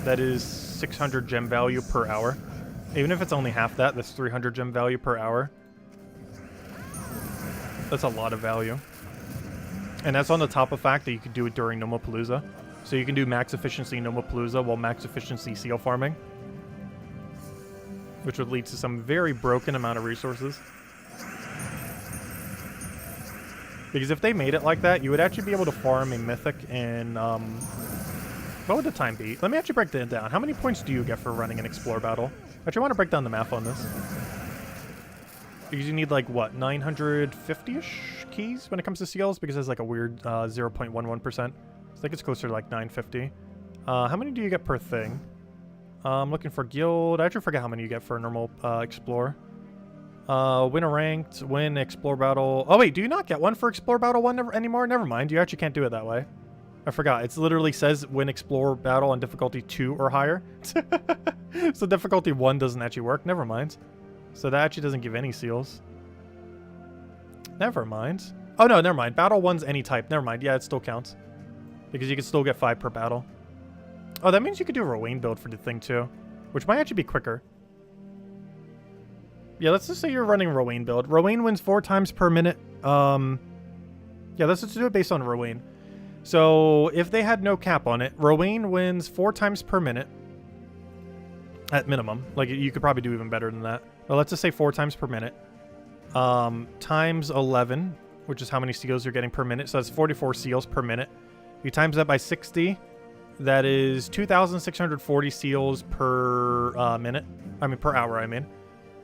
that is 600 gem value per hour. Even if it's only half that, that's 300 gem value per hour. That's a lot of value. And that's on the top of the fact that you could do it during Nomapalooza. So you can do max efficiency Nomapalooza while max efficiency seal farming. Which would lead to some very broken amount of resources. Because if they made it like that, you would actually be able to farm a mythic in, what would the time be? Let me actually break that down. How many points do you get for running an Explore battle? I actually want to break down the math on this. Because you need like, what, 950-ish keys when it comes to seals? Because there's like a weird 0.11%. I think it's closer to like 950. How many do you get per thing? I'm looking for guild. I actually forget how many you get for a normal Explore. Win a ranked, win Explore battle. Oh wait, do you not get one for Explore battle 1 anymore? Never mind, you actually can't do it that way. I forgot. It literally says win Explore battle on difficulty 2 or higher. So difficulty 1 doesn't actually work. Never mind. So that actually doesn't give any seals. Never mind. Oh no, never mind. Battle 1's any type. Never mind. Yeah, it still counts. Because you can still get 5 per battle. Oh, that means you could do a Rowan build for the thing too. Which might actually be quicker. Yeah, let's just say you're running Rowan build. Rowan wins 4 times per minute. Yeah, let's just do it based on Rowan. So if they had no cap on it, Rowan wins 4 times per minute. At minimum. Like, you could probably do even better than that. But let's just say 4 times per minute. Times 11, which is how many seals you're getting per minute. So that's 44 seals per minute. You times that by 60. That is 2,640 seals per minute. I mean, per hour, I mean.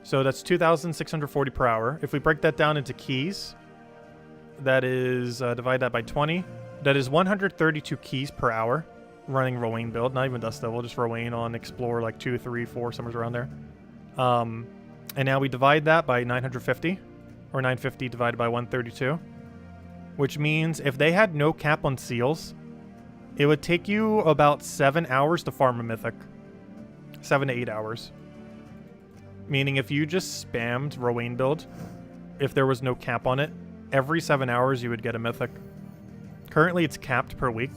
So that's 2,640 per hour. If we break that down into keys, that is, divide that by 20. That is 132 keys per hour. Running Rowan build, not even Dust Devil, just Rowan on Explore like 2, 3, 4, somewhere around there. And now we divide that by 950, or 950 divided by 132, which means if they had no cap on seals, it would take you about 7 hours to farm a mythic. 7 to 8 hours. Meaning if you just spammed Rowan build, if there was no cap on it, every 7 hours you would get a mythic. Currently it's capped per week.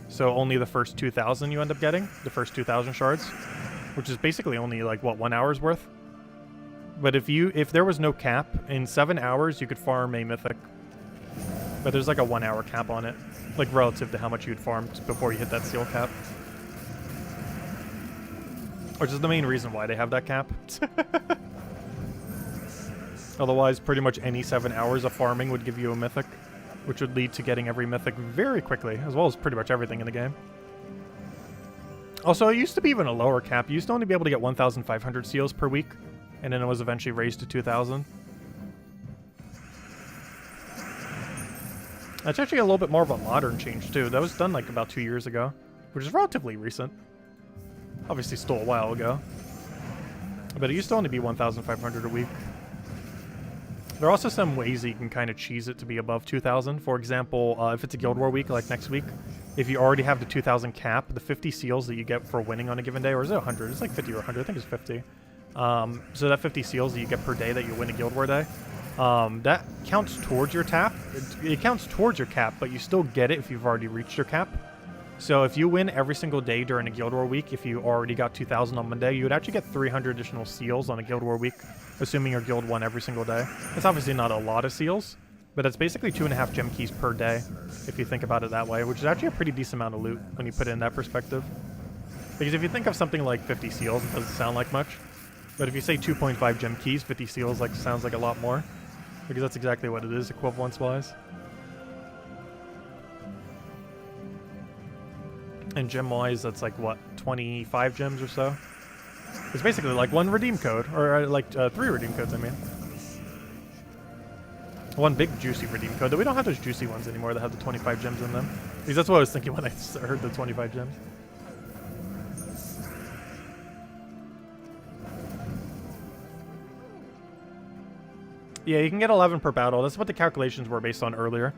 So only the first 2,000 you end up getting, the first 2,000 shards, which is basically only like, what, 1 hour's worth? But if there was no cap, in 7 hours you could farm a mythic. But there's like a 1 hour cap on it, like relative to how much you'd farmed before you hit that seal cap. Which is the main reason why they have that cap. Otherwise, pretty much any 7 hours of farming would give you a mythic, which would lead to getting every mythic very quickly, as well as pretty much everything in the game. Also, it used to be even a lower cap. You used to only be able to get 1,500 seals per week, and then it was eventually raised to 2,000. That's actually a little bit more of a modern change too. That was done like about 2 years ago, which is relatively recent. Obviously still a while ago. But it used to only be 1,500 a week. There are also some ways that you can kind of cheese it to be above 2,000. For example, if it's a Guild War week like next week, if you already have the 2,000 cap, the 50 seals that you get for winning on a given day, or is it 100? It's like 50 or 100. I think it's 50. So that 50 seals that you get per day that you win a Guild War day, that counts towards your tap. It counts towards your cap, but you still get it if you've already reached your cap. So if you win every single day during a Guild War week, if you already got 2,000 on Monday, you would actually get 300 additional seals on a Guild War week, assuming your guild won every single day. It's obviously not a lot of seals, but it's basically 2.5 gem keys per day, if you think about it that way, which is actually a pretty decent amount of loot when you put it in that perspective. Because if you think of something like 50 seals, it doesn't sound like much. But if you say 2.5 gem keys, 50 seals sounds like a lot more. Because that's exactly what it is, equivalence-wise. And gem-wise, that's like, what, 25 gems or so? It's basically like one redeem code, or like 3 redeem codes, I mean. One big juicy redeem code, though we don't have those juicy ones anymore that have the 25 gems in them. Because that's what I was thinking when I heard the 25 gems. Yeah, you can get 11 per battle. That's what the calculations were based on earlier.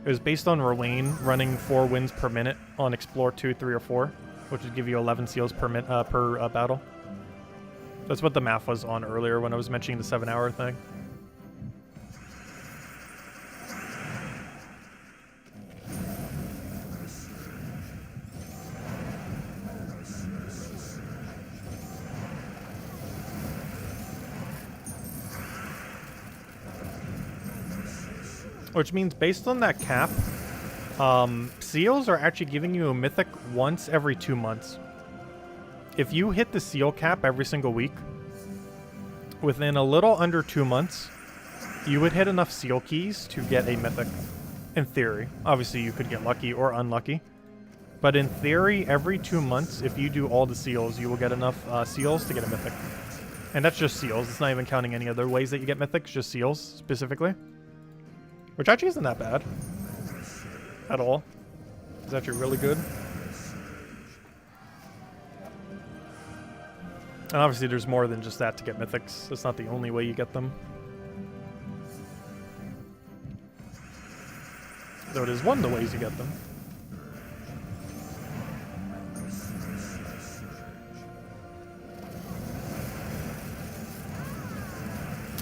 It was based on Rowain running 4 wins per minute on Explore 2, 3, or 4, which would give you 11 seals per battle. That's what the math was on earlier when I was mentioning the 7-hour thing. Which means based on that cap, seals are actually giving you a mythic once every 2 months. If you hit the seal cap every single week, within a little under 2 months, you would hit enough seal keys to get a mythic. In theory. Obviously, you could get lucky or unlucky. But in theory, every 2 months, if you do all the seals, you will get enough seals to get a mythic. And that's just seals. It's not even counting any other ways that you get mythics, just seals specifically. Which actually isn't that bad. At all. It's actually really good. And obviously there's more than just that to get mythics. That's not the only way you get them. Though it is one of the ways you get them.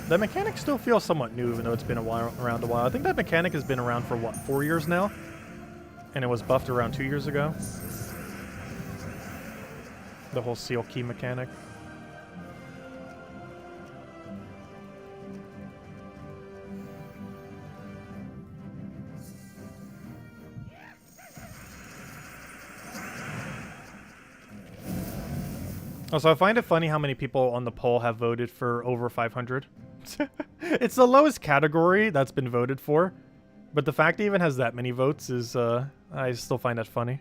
That mechanic still feels somewhat new, even though it's been around a while. I think that mechanic has been around for, what, 4 years now? And it was buffed around 2 years ago. The whole seal key mechanic. Also, I find it funny how many people on the poll have voted for over 500. It's the lowest category that's been voted for, but the fact it even has that many votes is, I still find that funny.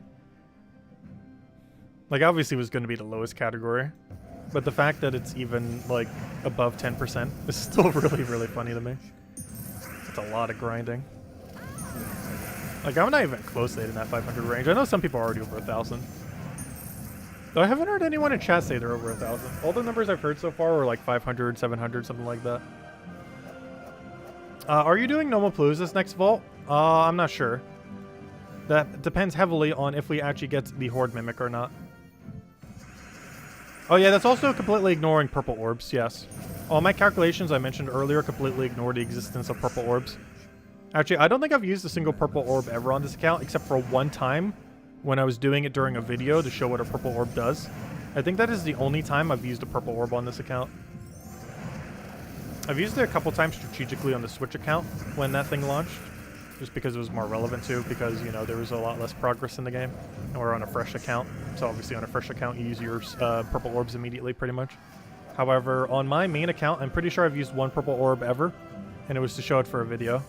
Like, obviously it was going to be the lowest category, but the fact that it's even, like, above 10% is still really, really funny to me. It's a lot of grinding. Like, I'm not even close to hitting that 500 range. I know some people are already over 1,000. Though I haven't heard anyone in chat say they're over 1,000. All the numbers I've heard so far were like 500, 700, something like that. Are you doing Nomopalooza this next vault? I'm not sure. That depends heavily on if we actually get the Horde Mimic or not. Oh yeah, that's also completely ignoring purple orbs, yes. All my calculations I mentioned earlier completely ignore the existence of purple orbs. Actually, I don't think I've used a single purple orb ever on this account, except for one time when I was doing it during a video to show what a purple orb does. I think that is the only time I've used a purple orb on this account. I've used it a couple times strategically on the Switch account when that thing launched, just because it was more relevant to, because, you know, there was a lot less progress in the game, and we're on a fresh account. So obviously on a fresh account, you use your purple orbs immediately, pretty much. However, on my main account, I'm pretty sure I've used one purple orb ever, and it was to show it for a video,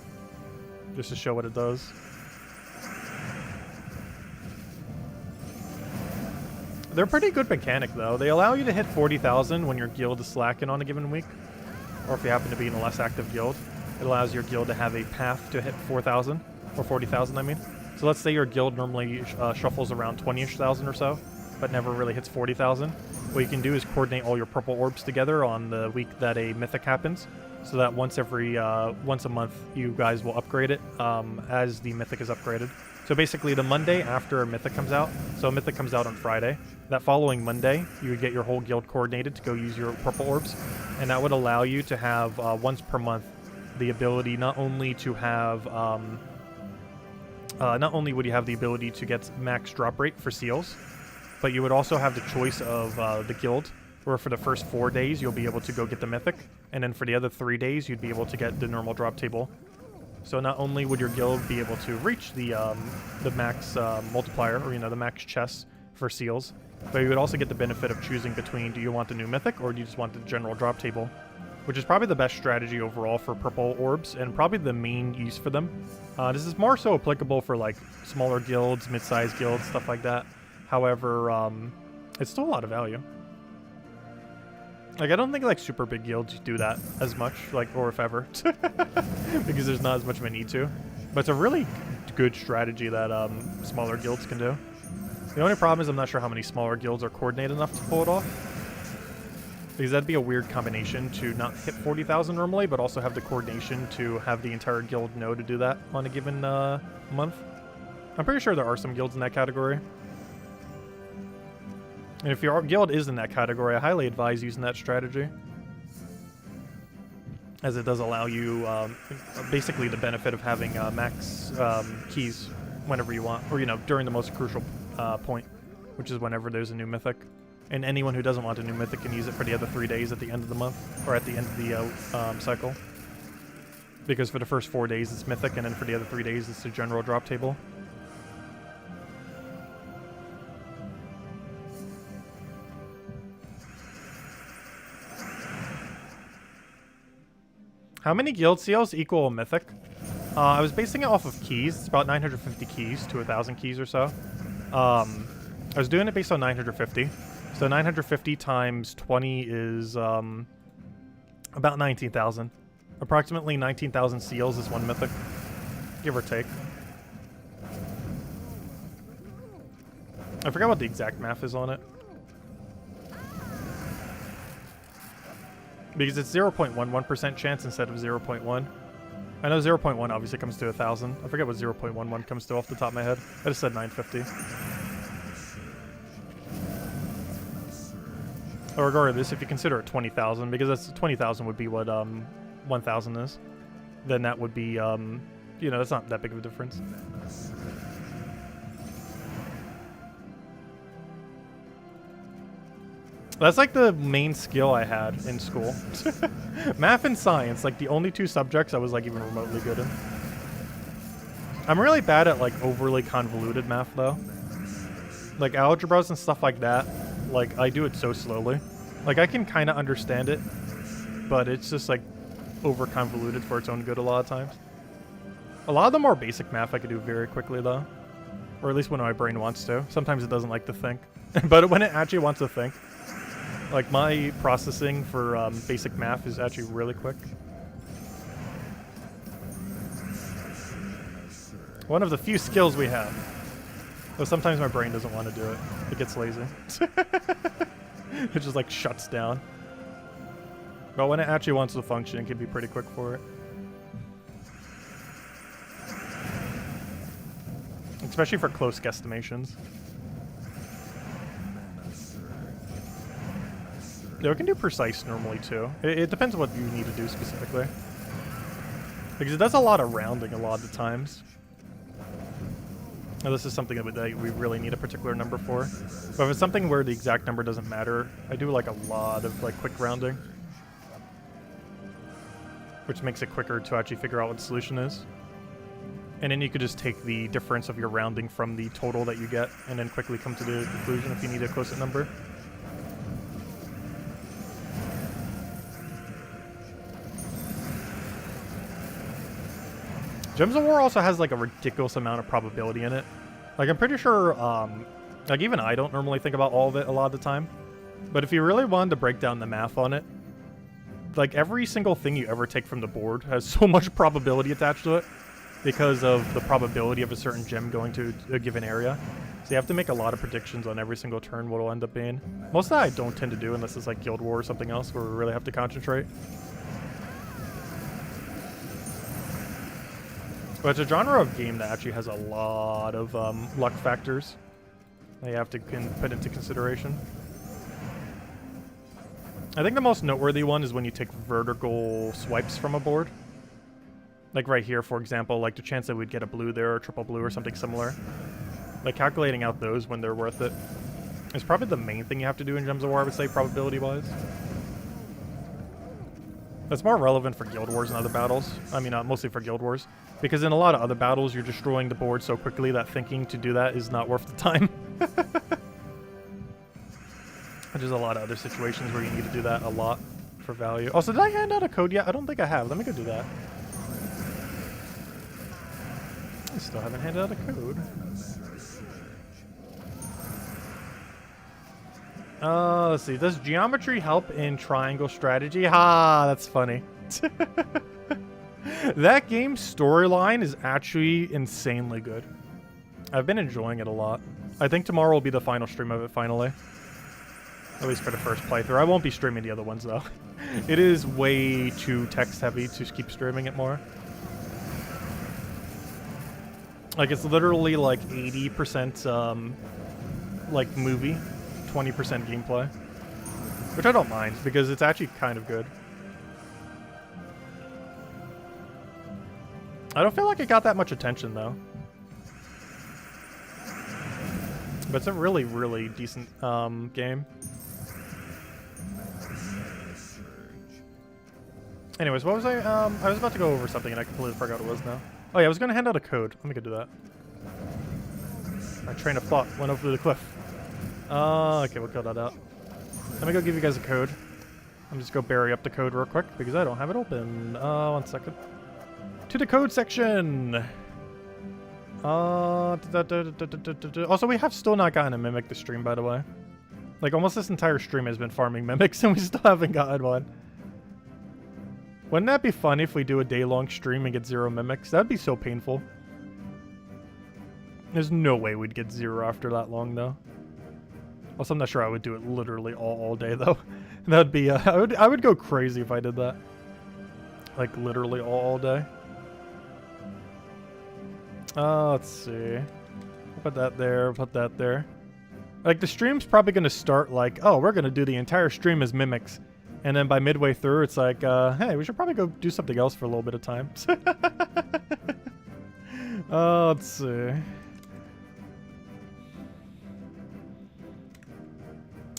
just to show what it does. They're a pretty good mechanic, though. They allow you to hit 40,000 when your guild is slacking on a given week, or if you happen to be in a less active guild. It allows your guild to have a path to hit 4,000, or 40,000, I mean. So let's say your guild normally shuffles around 20-ish thousand or so, but never really hits 40,000. What you can do is coordinate all your purple orbs together on the week that a mythic happens, so that once a month, you guys will upgrade it as the mythic is upgraded. So basically, the Monday after a mythic comes out, so a mythic comes out on Friday, that following Monday, you would get your whole guild coordinated to go use your purple orbs, and that would allow you to have, once per month, the ability not only to have, not only would you have the ability to get max drop rate for seals, but you would also have the choice of the guild, where for the first 4 days, you'll be able to go get the mythic, and then for the other 3 days, you'd be able to get the normal drop table. So not only would your guild be able to reach the max multiplier, or the max chests for seals, but you would also get the benefit of choosing between, do you want the new mythic or do you just want the general drop table, which is probably the best strategy overall for purple orbs and probably the main use for them. This is more so applicable for like smaller guilds, mid-sized guilds, stuff like that. However, it's still a lot of value. Like, I don't think, like, super big guilds do that as much, like, or if ever, because there's not as much of a need to. But it's a really good strategy that smaller guilds can do. The only problem is I'm not sure how many smaller guilds are coordinated enough to pull it off, because that'd be a weird combination to not hit 40,000 normally, but also have the coordination to have the entire guild know to do that on a given month. I'm pretty sure there are some guilds in that category. And if your guild is in that category, I highly advise using that strategy, as it does allow you basically the benefit of having max keys whenever you want, or during the most crucial point, which is whenever there's a new mythic. And anyone who doesn't want a new mythic can use it for the other 3 days at the end of the month, or at the end of the cycle. Because for the first 4 days it's mythic, and then for the other 3 days it's the general drop table. How many guild seals equal a mythic? I was basing it off of keys. It's about 950 keys to 1,000 keys or so. I was doing it based on 950. So 950 times 20 is about 19,000. Approximately 19,000 seals is one mythic, give or take. I forgot what the exact math is on it. Because it's 0.11% chance instead of 0.1. I know 0.1 obviously comes to 1,000. I forget what 0.11 comes to off the top of my head. I just said 950. Or regardless, if you consider it 20,000, because that's 20,000 would be what 1,000 is, then that would be, that's not that big of a difference. That's like the main skill I had in school. Math and science, like the only two subjects I was like even remotely good in. I'm really bad at like overly convoluted math though. Like algebras and stuff like that, like I do it so slowly. Like I can kind of understand it, but it's just like over convoluted for its own good a lot of times. A lot of the more basic math I could do very quickly though. Or at least when my brain wants to. Sometimes it doesn't like to think. But when it actually wants to think, like, my processing for basic math is actually really quick. One of the few skills we have. Though sometimes my brain doesn't want to do it. It gets lazy. It just, like, shuts down. But when it actually wants to function, it can be pretty quick for it. Especially for close guesstimations. Yeah, we can do precise normally too. It depends on what you need to do specifically. Because it does a lot of rounding a lot of the times. Now, this is something that we really need a particular number for. But if it's something where the exact number doesn't matter, I do like a lot of like quick rounding. Which makes it quicker to actually figure out what the solution is. And then you could just take the difference of your rounding from the total that you get and then quickly come to the conclusion if you need a closer number. Gems of War also has like a ridiculous amount of probability in it. Like I'm pretty sure Like, even I don't normally think about all of it a lot of the time. But if you really wanted to break down the math on it, like, every single thing you ever take from the board has so much probability attached to it because of the probability of a certain gem going to a given area. So you have to make a lot of predictions on every single turn what it'll end up being. Most of that I don't tend to do unless it's like Guild War or something else where we really have to concentrate. But it's a genre of game that actually has a lot of luck factors that you have to put into consideration. I think the most noteworthy one is when you take vertical swipes from a board. Like right here, for example, like the chance that we'd get a blue there or triple blue or something similar. Like calculating out those when they're worth it is probably the main thing you have to do in Gems of War, I would say, probability-wise. That's more relevant for Guild Wars and other battles. I mean, mostly for Guild Wars. Because in a lot of other battles, you're destroying the board so quickly that thinking to do that is not worth the time. There's a lot of other situations where you need to do that a lot for value. Also, did I hand out a code yet? I don't think I have. Let me go do that. I still haven't handed out a code. Let's see. Does geometry help in triangle strategy? Ha, that's funny. That game's storyline is actually insanely good. I've been enjoying it a lot. I think tomorrow will be the final stream of it, finally. At least for the first playthrough. I won't be streaming the other ones, though. It is way too text-heavy to keep streaming it more. Like, it's literally like 80% like movie, 20% gameplay. Which I don't mind, because it's actually kind of good. I don't feel like it got that much attention, though. But it's a really, really decent game. Anyways, what was I was about to go over something and I completely forgot what it was now. Oh yeah, I was going to hand out a code. Let me go do that. My train of thought went over the cliff. Okay, we'll kill that out. Let me go give you guys a code. I'm just go bury up the code real quick because I don't have it open. 1 second. To the code section! Also, we have still not gotten a Mimic this stream, by the way. Like, almost this entire stream has been farming Mimics and we still haven't gotten one. Wouldn't that be funny if we do a day-long stream and get 0 Mimics? That'd be so painful. There's no way we'd get 0 after that long, though. Also, I'm not sure I would do it literally all day, though. That'd be, I would go crazy if I did that. Like, literally all day. Let's see. Put that there, put that there. Like, the stream's probably going to start like, oh, we're going to do the entire stream as Mimics. And then by midway through, it's like, hey, we should probably go do something else for a little bit of time. Let's see.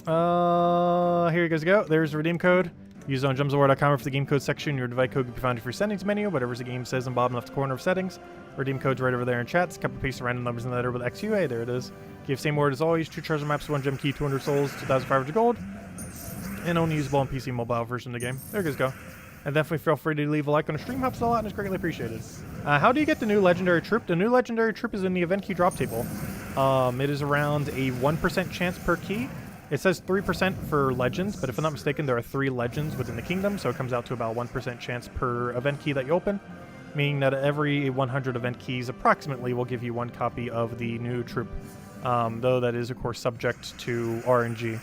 Here you guys go. There's the redeem code. Use it on gemsofwar.com for the game code section. Your device code can be found in your settings menu. Whatever the game says in the bottom left corner of settings. Redeem code's right over there in chat. Copy paste the random numbers in the letter with XUA. There it is. Give same word as always. 2 treasure maps, 1 gem key, 200 souls, 2,500 gold. And only usable on PC mobile version of the game. There you guys go. And definitely feel free to leave a like on the stream. Helps a lot and is greatly appreciated. How do you get the new legendary troop? The new legendary troop is in the event key drop table. It is around a 1% chance per key. It says 3% for legends, but if I'm not mistaken, there are 3 legends within the kingdom, so it comes out to about 1% chance per event key that you open, meaning that every 100 event keys approximately will give you 1 copy of the new troop, though that is, of course, subject to RNG.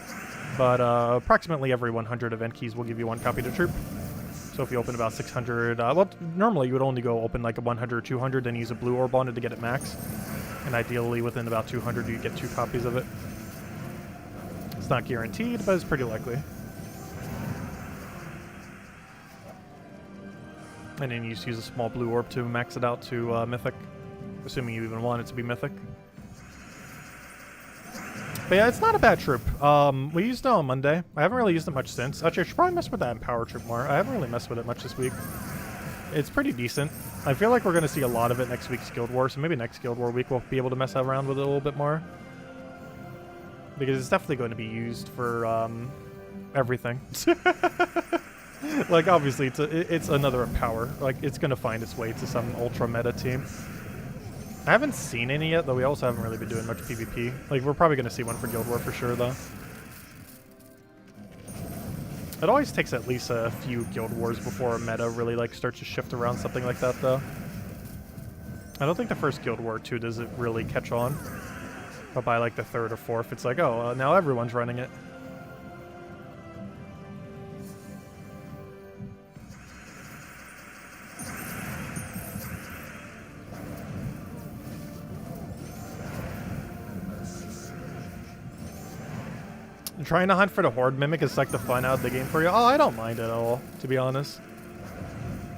But approximately every 100 event keys will give you 1 copy of the troop. So if you open about 600, well, normally you would only go open like a 100 or 200, then use a blue orb on it to get it max. And ideally within about 200 you get 2 copies of it. It's not guaranteed, but it's pretty likely. And then you just use a small blue orb to max it out to mythic, assuming you even want it to be mythic. But yeah, it's not a bad troop. We used it on Monday. I haven't really used it much since. Actually, I should probably mess with that Empower troop more. I haven't really messed with it much this week. It's pretty decent. I feel like we're going to see a lot of it next week's Guild War, so maybe next Guild War week we'll be able to mess around with it a little bit more. Because it's definitely going to be used for everything. Like, obviously, it's another Empower. Like, it's going to find its way to some ultra meta team. I haven't seen any yet, though we also haven't really been doing much PvP. Like, we're probably going to see one for Guild War for sure, though. It always takes at least a few Guild Wars before a meta really, like, starts to shift around something like that, though. I don't think the first Guild War 2 does it really catch on. But by, like, the third or fourth, it's like, oh, now everyone's running it. Trying to hunt for the Horde Mimic is like the fun out of the game for you. Oh, I don't mind it at all, to be honest.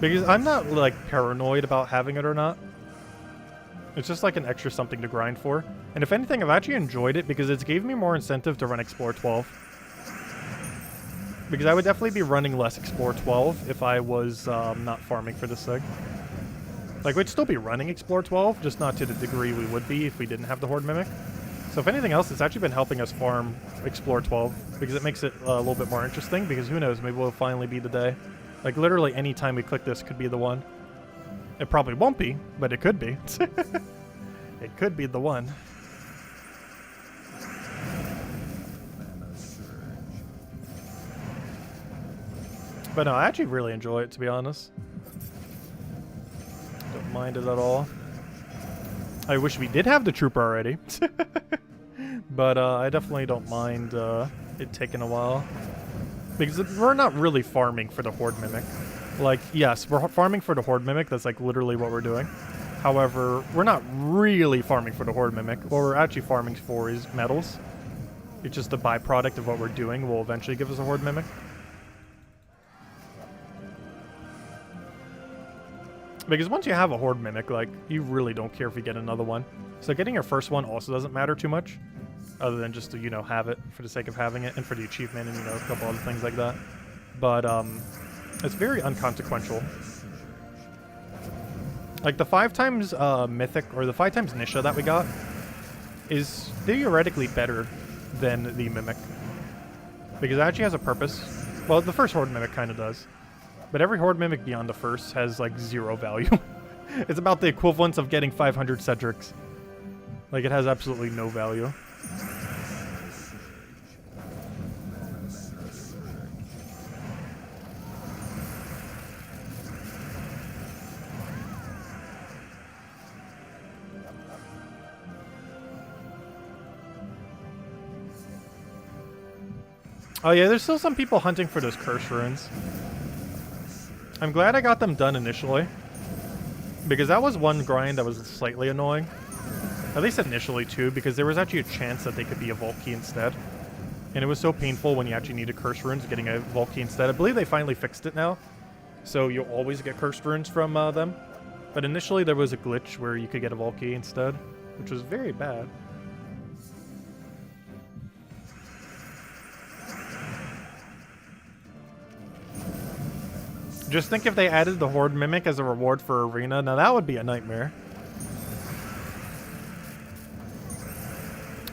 Because I'm not, like, paranoid about having it or not. It's just like an extra something to grind for. And if anything, I've actually enjoyed it because it's gave me more incentive to run Explore 12. Because I would definitely be running less Explore 12 if I was not farming for this thing. Like, we'd still be running Explore 12, just not to the degree we would be if we didn't have the Horde Mimic. So if anything else, it's actually been helping us farm Explore 12 because it makes it a little bit more interesting because who knows, maybe will finally be the day. Like literally any time we click this could be the one. It probably won't be, but it could be. It could be the one. But no, I actually really enjoy it, to be honest. Don't mind it at all. I wish we did have the trooper already. But I definitely don't mind it taking a while. Because we're not really farming for the Horde Mimic. Like, yes, we're farming for the Horde Mimic. That's like literally what we're doing. However, we're not really farming for the Horde Mimic. What we're actually farming for is medals. It's just a byproduct of what we're doing will eventually give us a Horde Mimic. Because once you have a Horde Mimic, like, you really don't care if you get another one. So getting your first one also doesn't matter too much. Other than just to, you know, have it for the sake of having it and for the achievement and, you know, a couple other things like that. But, it's very unconsequential. Like, the 5 times Mythic, or the 5 times Nisha that we got is theoretically better than the Mimic. Because it actually has a purpose. Well, the first Horde Mimic kind of does. But every Horde Mimic beyond the first has, like, 0 value. It's about the equivalence of getting 500 Cedrics. Like, it has absolutely no value. Oh yeah, there's still some people hunting for those curse runes. I'm glad I got them done initially. Because that was one grind that was slightly annoying. At least initially too, because there was actually a chance that they could be a Vault Key instead. And it was so painful when you actually needed curse runes getting a Vault Key instead. I believe they finally fixed it now. So you'll always get cursed runes from them. But initially there was a glitch where you could get a Vault Key instead, which was very bad. Just think if they added the Horde Mimic as a reward for Arena. Now that would be a nightmare.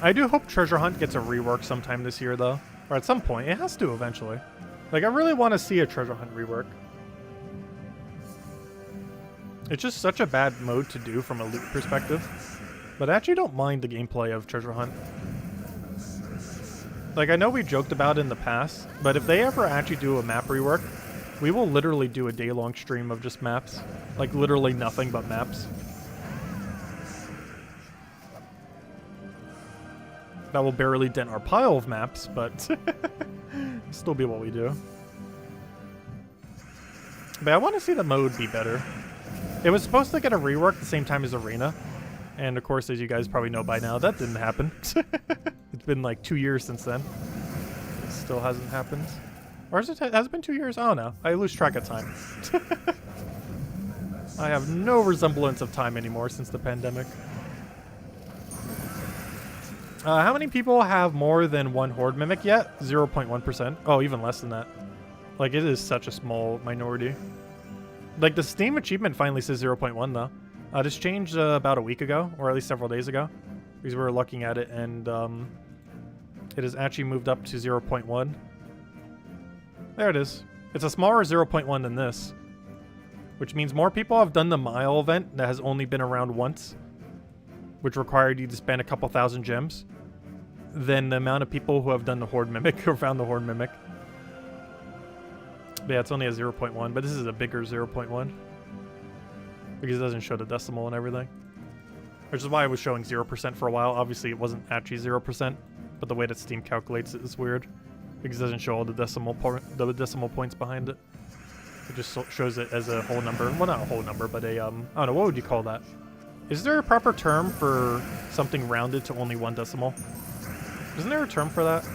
I do hope Treasure Hunt gets a rework sometime this year, though. Or at some point. It has to eventually. Like, I really want to see a Treasure Hunt rework. It's just such a bad mode to do from a loot perspective. But I actually don't mind the gameplay of Treasure Hunt. Like, I know we joked about it in the past, but if they ever actually do a map rework, we will literally do a day-long stream of just maps. Like, literally nothing but maps. That will barely dent our pile of maps, but still be what we do. But I want to see the mode be better. It was supposed to get a rework the same time as Arena. And of course, as you guys probably know by now, that didn't happen. It's been like 2 years since then. It still hasn't happened. Or has it been 2 years? Oh no, I lose track of time. I have no resemblance of time anymore since the pandemic. How many people have more than one Horde Mimic yet? 0.1%. Oh, even less than that. Like, it is such a small minority. Like, the Steam achievement finally says 0.1 though. This changed about a week ago, or at least several days ago. Because we were looking at it, and it has actually moved up to 0.1. There it is. It's a smaller 0.1 than this. Which means more people have done the mile event that has only been around once. which required you to spend a couple thousand gems, than the amount of people who have done the Horde Mimic or found the Horde Mimic. But yeah, it's only a 0.1, but this is a bigger 0.1 because it doesn't show the decimal and everything. Which is why I was showing 0% for a while. Obviously, it wasn't actually 0%, but the way that Steam calculates it is weird because it doesn't show all the decimal points behind it. It just shows it as a whole number. Well, not a whole number, but a I don't know, what would you call that? Is there a proper term for something rounded to only one decimal? Isn't there a term for that?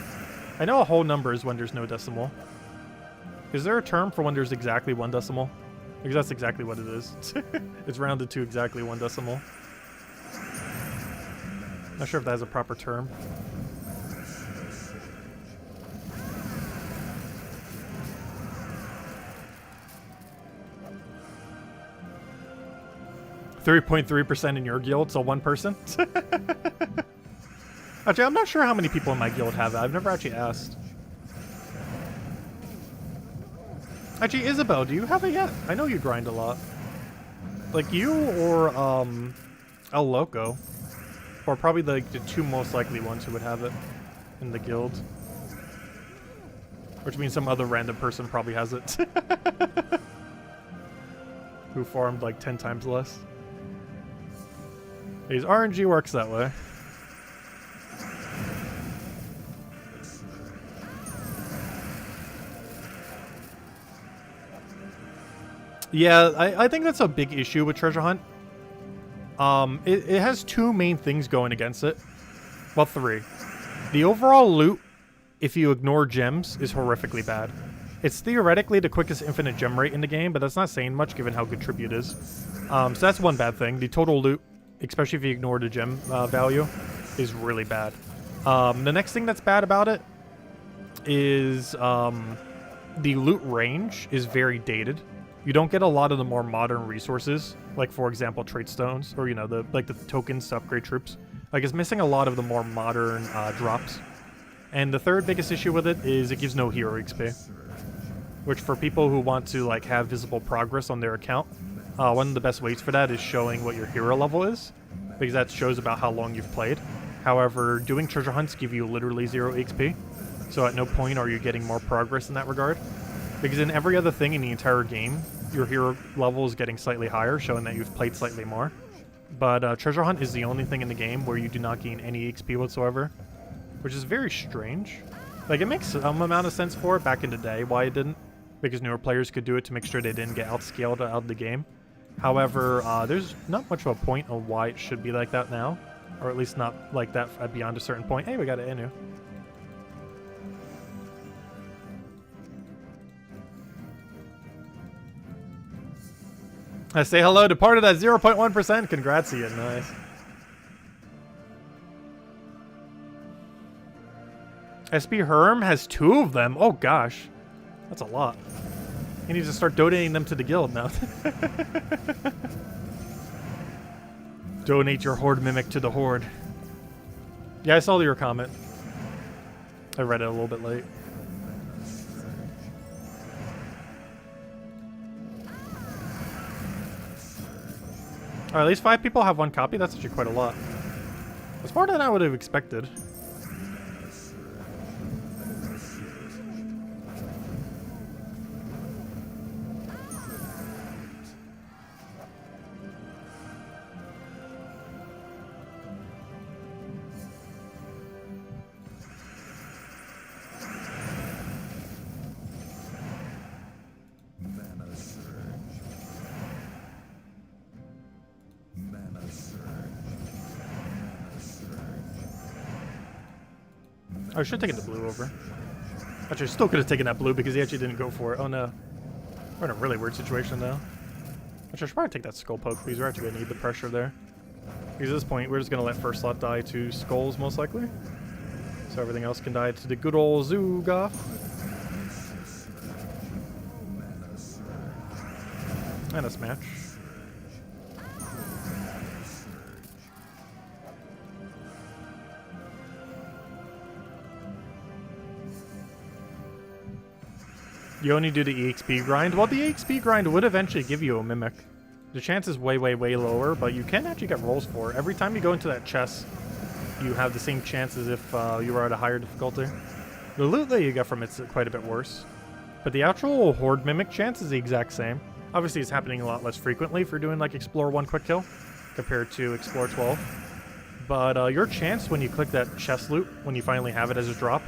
I know a whole number is when there's no decimal. Is there a term for when there's exactly one decimal? Because that's exactly what it is. It's rounded to exactly one decimal. Not sure if that has a proper term. .3% in your guild, so one person? Actually, I'm not sure how many people in my guild have it. I've never actually asked. Actually, Isabel, do you have it yet? I know you grind a lot. Like you or El Loco. Or probably the two most likely ones who would have it in the guild. Which means some other random person probably has it. Who farmed like 10 times less. His RNG works that way. Yeah, I think that's a big issue with Treasure Hunt. It has two main things going against it. Well, three. The overall loot, if you ignore gems, is horrifically bad. It's theoretically the quickest infinite gem rate in the game, but that's not saying much given how good Tribute is. So that's one bad thing. The total loot, especially if you ignore the gem value, is really bad. The next thing that's bad about it is the loot range is very dated. You don't get a lot of the more modern resources, like for example trait stones, or you know the tokens to upgrade troops. Like it's missing a lot of the more modern drops. And the third biggest issue with it is it gives no hero XP, which for people who want to like have visible progress on their account, one of the best ways for that is showing what your hero level is, because that shows about how long you've played. However, doing treasure hunts give you literally 0 XP, so at no point are you getting more progress in that regard. Because in every other thing in the entire game, your hero level is getting slightly higher, showing that you've played slightly more. But Treasure Hunt is the only thing in the game where you do not gain any XP whatsoever, which is very strange. Like, it makes some amount of sense for it back in the day, why it didn't, because newer players could do it to make sure they didn't get outscaled out of the game. However, there's not much of a point on why it should be like that now, or at least not like that beyond a certain point. Hey, we got an Inu. I say hello to part of that 0.1%. Congrats to you. Nice. SB Herm has 2 of them. Oh, gosh. That's a lot. He needs to start donating them to the guild now. Donate your Horde Mimic to the Horde. Yeah, I saw your comment. I read it a little bit late. At least 5 people have 1 copy. That's actually quite a lot. That's more than I would have expected. I should have taken the blue over. Actually, I still could have taken that blue because he actually didn't go for it. Oh no. We're in a really weird situation now. Actually, I should probably take that skull poke because we're actually going to need the pressure there. Because at this point, we're just going to let first slot die to skulls most likely. So everything else can die to the good old Zoogoff. And a smash. You only do the EXP grind? Well, the EXP grind would eventually give you a Mimic. The chance is way, way, way lower, but you can actually get rolls for it. Every time you go into that chest, you have the same chance as if you were at a higher difficulty. The loot that you get from it's quite a bit worse. But the actual Horde Mimic chance is the exact same. Obviously, it's happening a lot less frequently if you're doing like Explore 1 quick kill compared to Explore 12. But your chance when you click that chest loot, when you finally have it as a drop,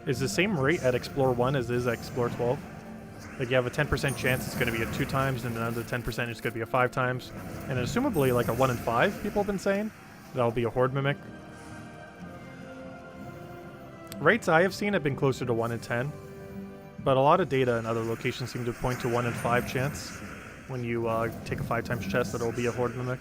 is the same rate at Explore 1 as it is at Explore 12. Like you have a 10% chance it's going to be a 2 times, and another 10% it's going to be a 5 times. And assumably like a 1 in 5, people have been saying. That'll be a Horde Mimic. Rates I have seen have been closer to 1 in 10. But a lot of data in other locations seem to point to 1 in 5 chance when you take a 5 times chest that it'll be a Horde Mimic.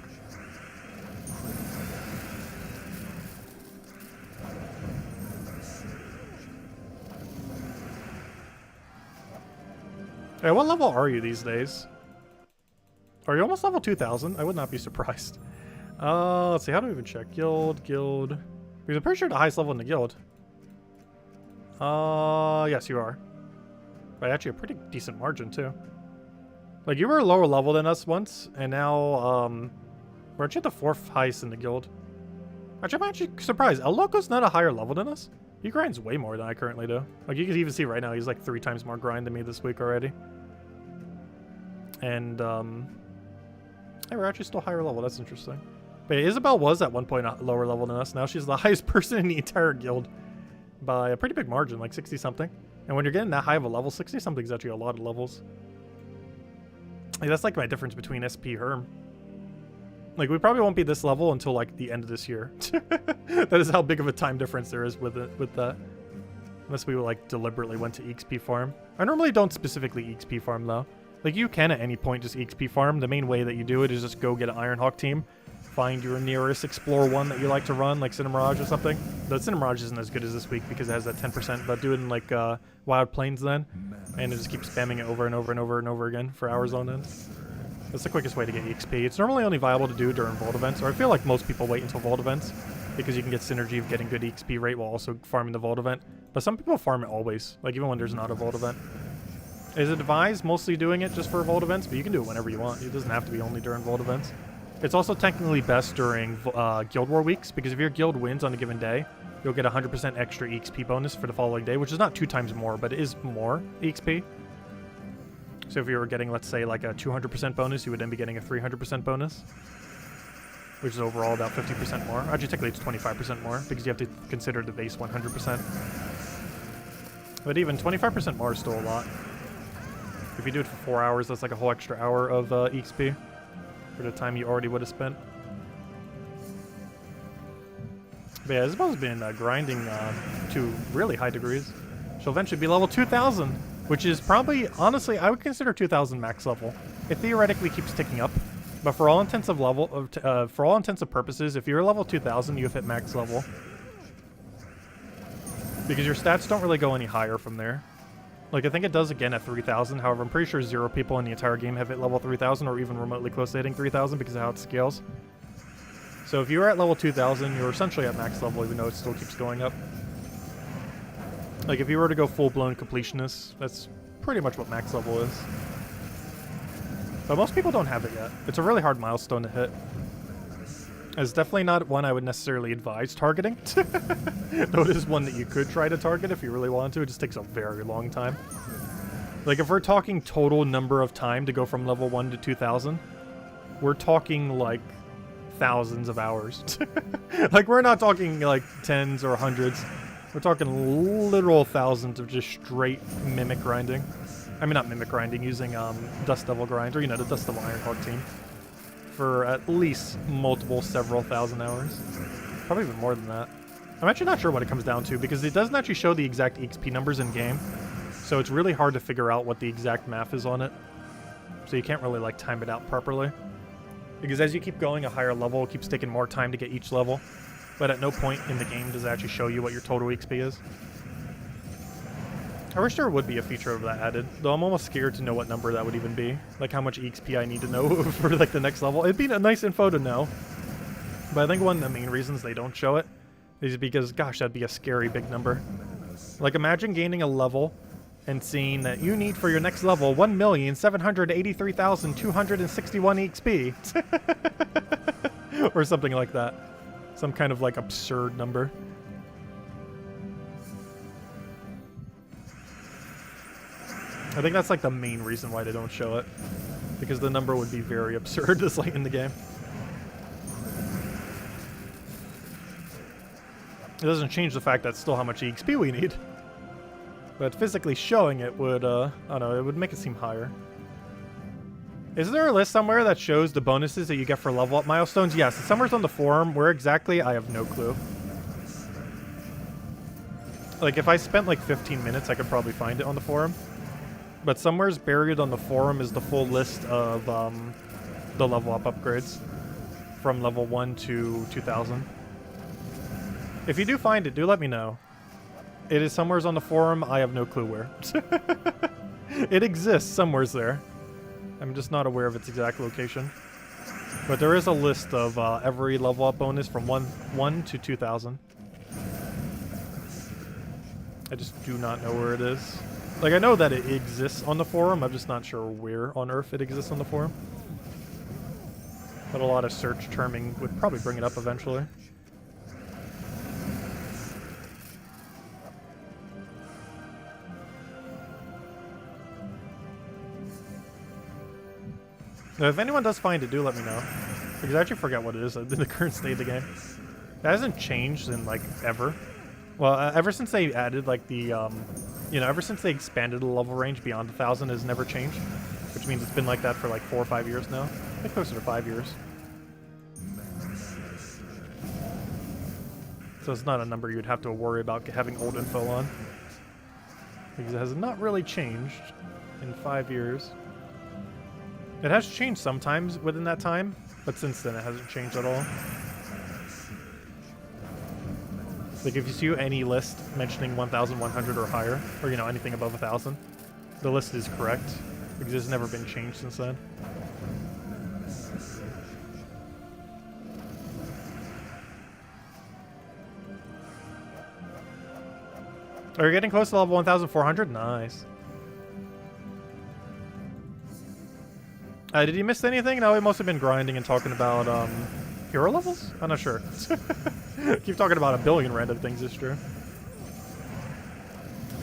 Hey, what level are you these days? Are you almost level 2000? I would not be surprised. Let's see, how do we even check? Guild. Because I'm pretty sure the highest level in the guild. Yes, you are. By actually a pretty decent margin, too. Like, you were a lower level than us once, and now, we're actually at the 4th highest in the guild. Actually, I'm actually surprised. El Loco's not a higher level than us. He grinds way more than I currently do. Like, you can even see right now, he's like 3 times more grind than me this week already. And, hey, we're actually still higher level. That's interesting. But yeah, Isabel was at one point a lower level than us. Now she's the highest person in the entire guild by a pretty big margin, like 60-something. And when you're getting that high of a level, 60-something is actually a lot of levels. Like, that's like my difference between SP Herm. Like, we probably won't be this level until, like, the end of this year. That is how big of a time difference there is with that. Unless we, like, deliberately went to EXP farm. I normally don't specifically EXP farm, though. Like, you can at any point just EXP farm. The main way that you do it is just go get an Ironhawk team. Find your nearest Explore 1 that you like to run, like Cinemirage or something. The Cinemirage isn't as good as this week because it has that 10%, but do it in, like, Wild Plains then. And it just keeps spamming it over and over and over and over again for hours on end. That's the quickest way to get EXP. It's normally only viable to do during Vault events, or I feel like most people wait until Vault events because you can get synergy of getting good EXP rate while also farming the Vault event. But some people farm it always, like even when there's not a Vault event. Is advised mostly doing it just for Vault events, but you can do it whenever you want. It doesn't have to be only during Vault events. It's also technically best during Guild War weeks, because if your guild wins on a given day, you'll get 100% extra EXP bonus for the following day, which is not 2 times more, but it is more EXP. So if you were getting, let's say, like a 200% bonus, you would then be getting a 300% bonus, which is overall about 50% more. Actually, technically it's 25% more, because you have to consider the base 100%. But even 25% more is still a lot. If you do it for 4 hours, that's like a whole extra hour of EXP for the time you already would have spent. But yeah, Isabel's been grinding to really high degrees. She'll eventually be level 2000, which is probably, honestly, I would consider 2000 max level. It theoretically keeps ticking up, but for all intents and purposes, if you're level 2000, you have hit max level. Because your stats don't really go any higher from there. Like, I think it does again at 3000, however, I'm pretty sure 0 people in the entire game have hit level 3000 or even remotely close to hitting 3000 because of how it scales. So if you're at level 2000, you're essentially at max level, even though it still keeps going up. Like, if you were to go full-blown completionist, that's pretty much what max level is. But most people don't have it yet. It's a really hard milestone to hit. It's definitely not one I would necessarily advise targeting. Though it is one that you could try to target if you really want to. It just takes a very long time. Like, if we're talking total number of time to go from level 1 to 2000, we're talking, like, thousands of hours. Like, we're not talking, like, tens or hundreds. We're talking literal thousands of just straight mimic grinding. I mean, not mimic grinding, using Dust Devil grind, or, you know, the Dust Devil Ironhawk team. For at least several thousand hours. Probably even more than that. I'm actually not sure what it comes down to, because it doesn't actually show the exact EXP numbers in game. So it's really hard to figure out what the exact math is on it. So you can't really, like, time it out properly. Because as you keep going a higher level, it keeps taking more time to get each level. But at no point in the game does it actually show you what your total EXP is. I wish there would be a feature of that added, though I'm almost scared to know what number that would even be. Like, how much EXP I need to know for, like, the next level. It'd be a nice info to know. But I think one of the main reasons they don't show it is because, gosh, that'd be a scary big number. Like, imagine gaining a level and seeing that you need for your next level 1,783,261 EXP. Or something like that. Some kind of like absurd number. I think that's like the main reason why they don't show it. Because the number would be very absurd this late in the game. It doesn't change the fact that's still how much EXP we need. But physically showing it would, I don't know, it would make it seem higher. Is there a list somewhere that shows the bonuses that you get for level up milestones? Yes, it's somewhere on the forum. Where exactly, I have no clue. Like, if I spent like 15 minutes, I could probably find it on the forum. But somewhere's buried on the forum is the full list of the level up upgrades. From level 1 to 2000. If you do find it, do let me know. It is somewheres on the forum. I have no clue where. It exists somewheres there. I'm just not aware of its exact location. But there is a list of every level up bonus from 1 to 2000. I just do not know where it is. Like, I know that it exists on the forum. I'm just not sure where on Earth it exists on the forum. But a lot of search terming would probably bring it up eventually. Now, if anyone does find it, do let me know. Because I actually forget what it is in the current state of the game. It hasn't changed in, like, ever. Well, ever since they added, like, the, you know, ever since they expanded the level range beyond 1,000, it has never changed. Which means it's been like that for, like, 4 or 5 years now. I think closer to 5 years. So it's not a number you'd have to worry about having old info on. Because it has not really changed in 5 years. It has changed sometimes within that time, but since then it hasn't changed at all. Like, if you see any list mentioning 1,100 or higher, or, you know, anything above 1,000, the list is correct, because it's never been changed since then. Are you getting close to level 1,400? Nice. Did you miss anything? No, we must have been grinding and talking about hero levels? I'm not sure. Keep talking about a billion random things, it's true.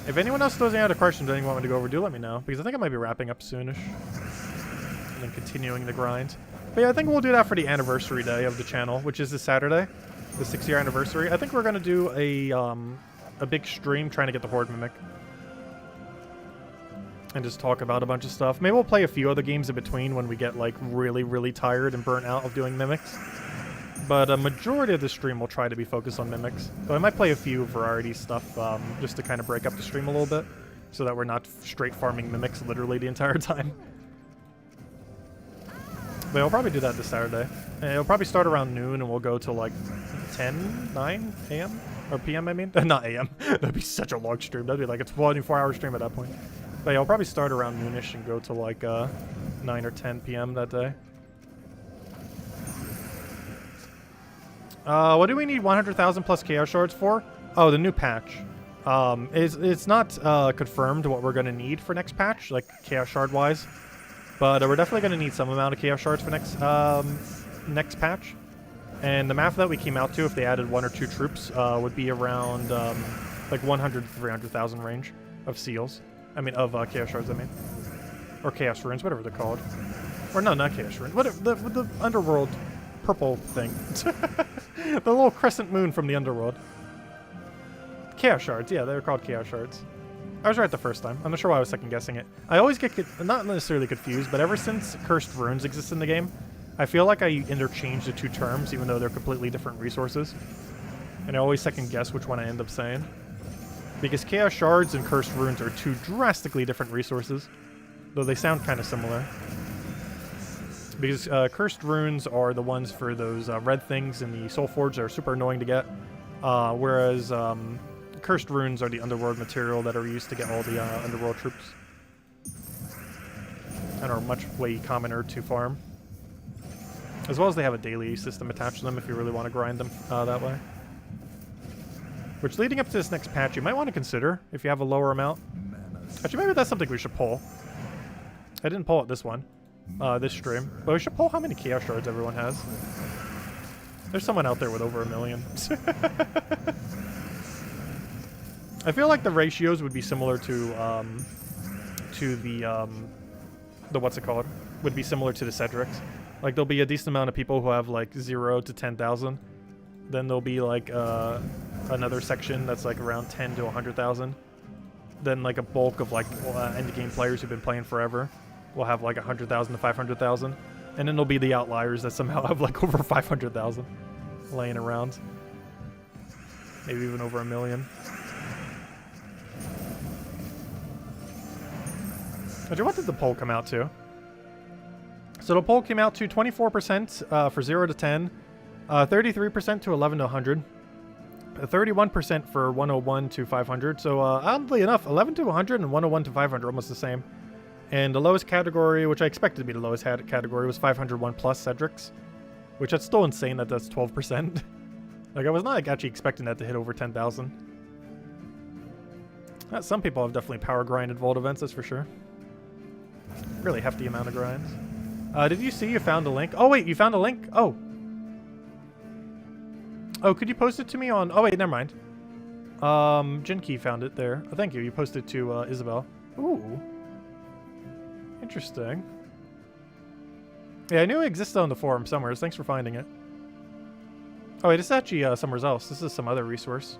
If anyone else throws any other questions or anything you want me to go over, do let me know. Because I think I might be wrapping up soonish. And then continuing the grind. But yeah, I think we'll do that for the anniversary day of the channel, which is this Saturday. The 6-year anniversary. I think we're going to do a big stream trying to get the Horde Mimic. And just talk about a bunch of stuff. Maybe we'll play a few other games in between when we get, like, really, really tired and burnt out of doing Mimics. But a majority of the stream will try to be focused on Mimics. So I might play a few variety stuff just to kind of break up the stream a little bit. So that we're not straight farming Mimics literally the entire time. But I'll probably do that this Saturday. And it'll probably start around noon and we'll go till, like, 9 a.m.? Or p.m., I mean? Not a.m. That'd be such a long stream. That'd be like a 24-hour stream at that point. But yeah, I'll probably start around noonish and go to like 9 or 10 p.m. that day. What do we need 100,000 plus Chaos Shards for? Oh, the new patch. It's not confirmed what we're going to need for next patch, like Chaos Shard wise. But we're definitely going to need some amount of Chaos Shards for next patch. And the math that we came out to, if they added 1 or 2 troops, would be around like 100 to 300,000 range of seals. I mean, of Chaos Shards, I mean. Or Chaos Runes, whatever they're called. Or no, not Chaos Runes. Whatever, the Underworld purple thing. The little crescent moon from the Underworld. Chaos Shards, yeah, they're called Chaos Shards. I was right the first time. I'm not sure why I was second guessing it. I always get, not necessarily confused, but ever since Cursed Runes exist in the game, I feel like I interchange the two terms, even though they're completely different resources. And I always second guess which one I end up saying. Because Chaos Shards and Cursed Runes are two drastically different resources, though they sound kind of similar. Because Cursed Runes are the ones for those red things in the Soul Forge that are super annoying to get, whereas Cursed Runes are the Underworld material that are used to get all the Underworld troops. And are much way commoner to farm. As well as they have a daily system attached to them if you really want to grind them that way. Which, leading up to this next patch, you might want to consider if you have a lower amount. Actually, maybe that's something we should pull. I didn't pull it this one, this stream. But we should pull how many Chaos Shards everyone has. There's someone out there with over 1 million. I feel like the ratios would be similar to the what's it called? Would be similar to the Cedrics. Like there'll be a decent amount of people who have like 0 to 10,000. Then there'll be like another section that's like around 10 to 100,000. Then like a bulk of like end game players who've been playing forever will have like 100,000 to 500,000. And then there'll be the outliers that somehow have like over 500,000 laying around. Maybe even over 1 million. Actually, what did the poll come out to? So the poll came out to 24% for 0 to 10, 33% to 11 to 100, 31% for 101 to 500. So oddly enough, 11 to 100 and 101 to 500 almost the same. And the lowest category, which I expected to be the lowest category, was 501 plus Cedrics, which that's still insane that that's 12%. Like I was not like, actually expecting that to hit over 10,000. Some people have definitely power grinded Vault events, that's for sure. Really hefty amount of grinds. Did you see you found a link? Oh wait, you found a link? Oh. Oh, could you post it to me on... Oh wait, never mind. Jinkey found it there. Oh, thank you. You posted it to Isabel. Ooh. Interesting. Yeah, I knew it existed on the forum somewhere. Thanks for finding it. Oh wait, it's actually somewhere else. This is some other resource.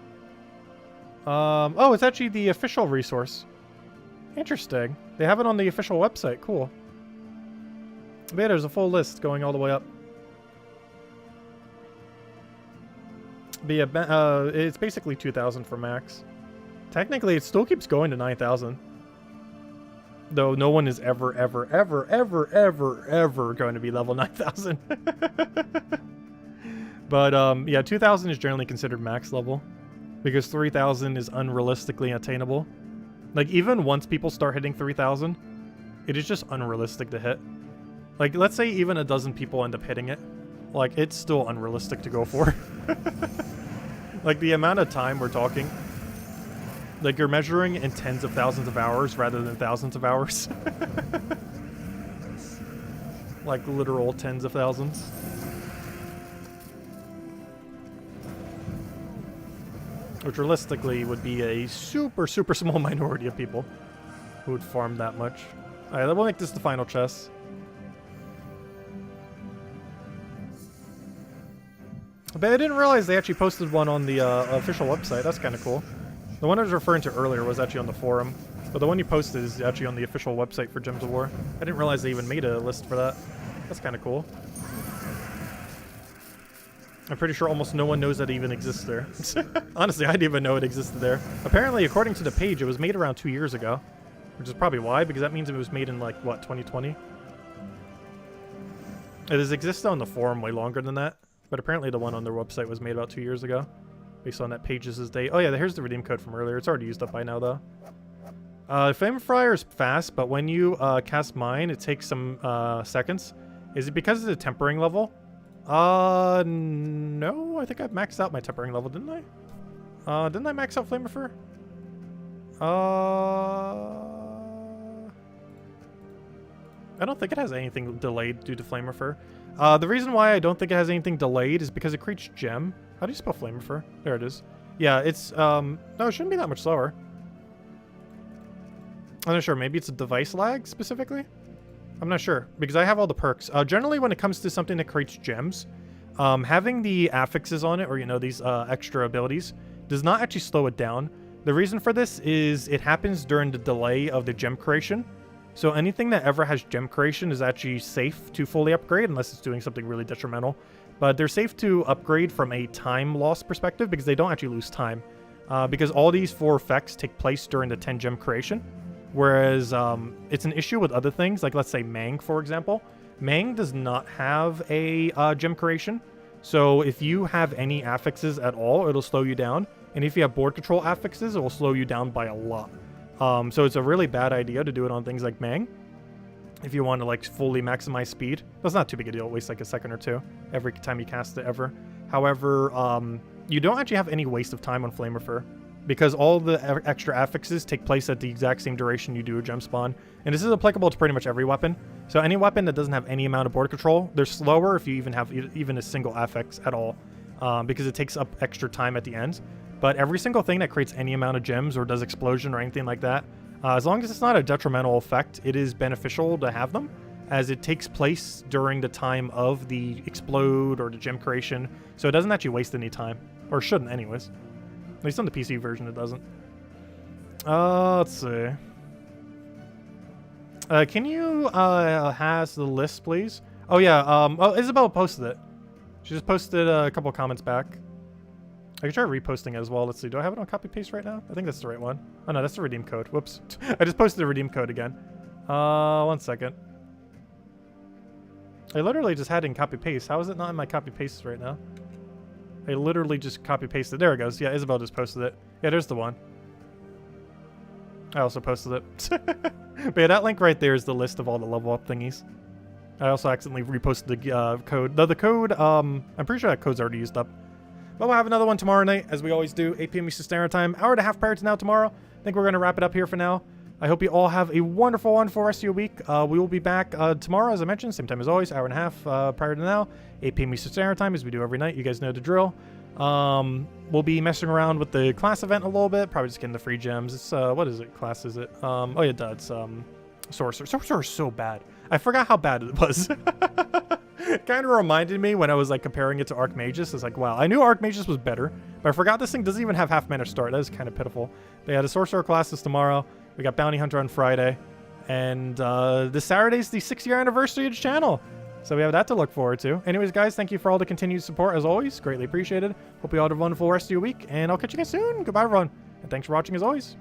Oh, it's actually the official resource. Interesting. They have it on the official website. Cool. But yeah, there's a full list going all the way up. But yeah, it's basically 2,000 for max. Technically, it still keeps going to 9,000. Though no one is ever going to be level 9,000. But yeah, 2,000 is generally considered max level. Because 3,000 is unrealistically attainable. Like, even once people start hitting 3,000, it is just unrealistic to hit. Like, let's say even a dozen people end up hitting it. Like, it's still unrealistic to go for. Like, the amount of time we're talking. Like, you're measuring in tens of thousands of hours rather than thousands of hours. Like, literal tens of thousands. Which realistically would be a super small minority of people who would farm that much. Alright, we'll make this the final chest. But I didn't realize they actually posted one on the official website. That's kind of cool. The one I was referring to earlier was actually on the forum. But the one you posted is actually on the official website for Gems of War. I didn't realize they even made a list for that. That's kind of cool. I'm pretty sure almost no one knows that it even exists there. Honestly, I didn't even know it existed there. Apparently, according to the page, it was made around 2 years ago. Which is probably why, because that means it was made in, like, what, 2020? It has existed on the forum way longer than that. But apparently the one on their website was made about 2 years ago. Based on that page's date. Oh yeah, here's the redeem code from earlier. It's already used up by now, though. Flame Fryer is fast, but when you cast Mine, it takes some seconds. Is it because it's a tempering level? No. I think I've maxed out my tempering level, didn't I? Didn't I max out Flamer? I don't think it has anything delayed due to Flamer. The reason why I don't think it has anything delayed is because it creates gem. How do you spell Flamer? There it is. Yeah, it's, no, it shouldn't be that much slower. I'm not sure. Maybe it's a device lag, specifically? I'm not sure, because I have all the perks. Generally, when it comes to something that creates gems, having the affixes on it, or, you know, these extra abilities, does not actually slow it down. The reason for this is it happens during the delay of the gem creation. So anything that ever has gem creation is actually safe to fully upgrade, unless it's doing something really detrimental. But they're safe to upgrade from a time loss perspective, because they don't actually lose time. Because all these 4 effects take place during the 10 gem creation. Whereas it's an issue with other things, like let's say Mang, for example. Mang does not have a gem creation. So if you have any affixes at all, it'll slow you down. And if you have board control affixes, it will slow you down by a lot. So it's a really bad idea to do it on things like Mang. If you want to like fully maximize speed. That's not too big a deal. It wastes like a second or two every time you cast it ever. However, you don't actually have any waste of time on Flamer. because all the extra affixes take place at the exact same duration you do a gem spawn. And this is applicable to pretty much every weapon. So any weapon that doesn't have any amount of border control, they're slower if you even have even a single affix at all, because it takes up extra time at the end. But every single thing that creates any amount of gems or does explosion or anything like that, as long as it's not a detrimental effect, it is beneficial to have them, as it takes place during the time of the explode or the gem creation. So it doesn't actually waste any time, or shouldn't anyways. At least on the PC version it doesn't. Let's see. Can you has the list, please? Oh yeah, oh, Isabel posted it. She just posted a couple comments back. I can try reposting it as well. Let's see. Do I have it on copy paste right now? I think that's the right one. Oh no, that's the redeem code. Whoops. I just posted the redeem code again. 1 second. I literally just had it in copy paste. How is it not in my copy pastes right now? I literally just copy pasted. There it goes. Yeah, Isabel just posted it. Yeah, there's the one. I also posted it. But yeah, that link right there is the list of all the level up thingies. I also accidentally reposted the code. The code, I'm pretty sure that code's already used up. But we'll have another one tomorrow night, as we always do, 8 p.m. Eastern Standard Time. Hour and a half prior to now tomorrow. I think we're going to wrap it up here for now. I hope you all have a wonderful, wonderful rest of your week. We will be back tomorrow, as I mentioned, same time as always, hour and a half prior to now, 8 p.m. Eastern Standard Time, as we do every night. You guys know the drill. We'll be messing around with the class event a little bit, probably just getting the free gems. It's, what is it? Class is it? Oh yeah, it's Sorcerer. Sorcerer is so bad. I forgot how bad it was. It kind of reminded me when I was like comparing it to Archmagus. It's like, wow, I knew Archmagus was better, but I forgot this thing doesn't even have half mana start. That is kind of pitiful. But yeah, the Sorcerer class is tomorrow. We got Bounty Hunter on Friday. And this Saturday's the 6-year anniversary of the channel. So we have that to look forward to. Anyways, guys, thank you for all the continued support as always. Greatly appreciated. Hope you all have a wonderful rest of your week. And I'll catch you guys soon. Goodbye, everyone. And thanks for watching as always.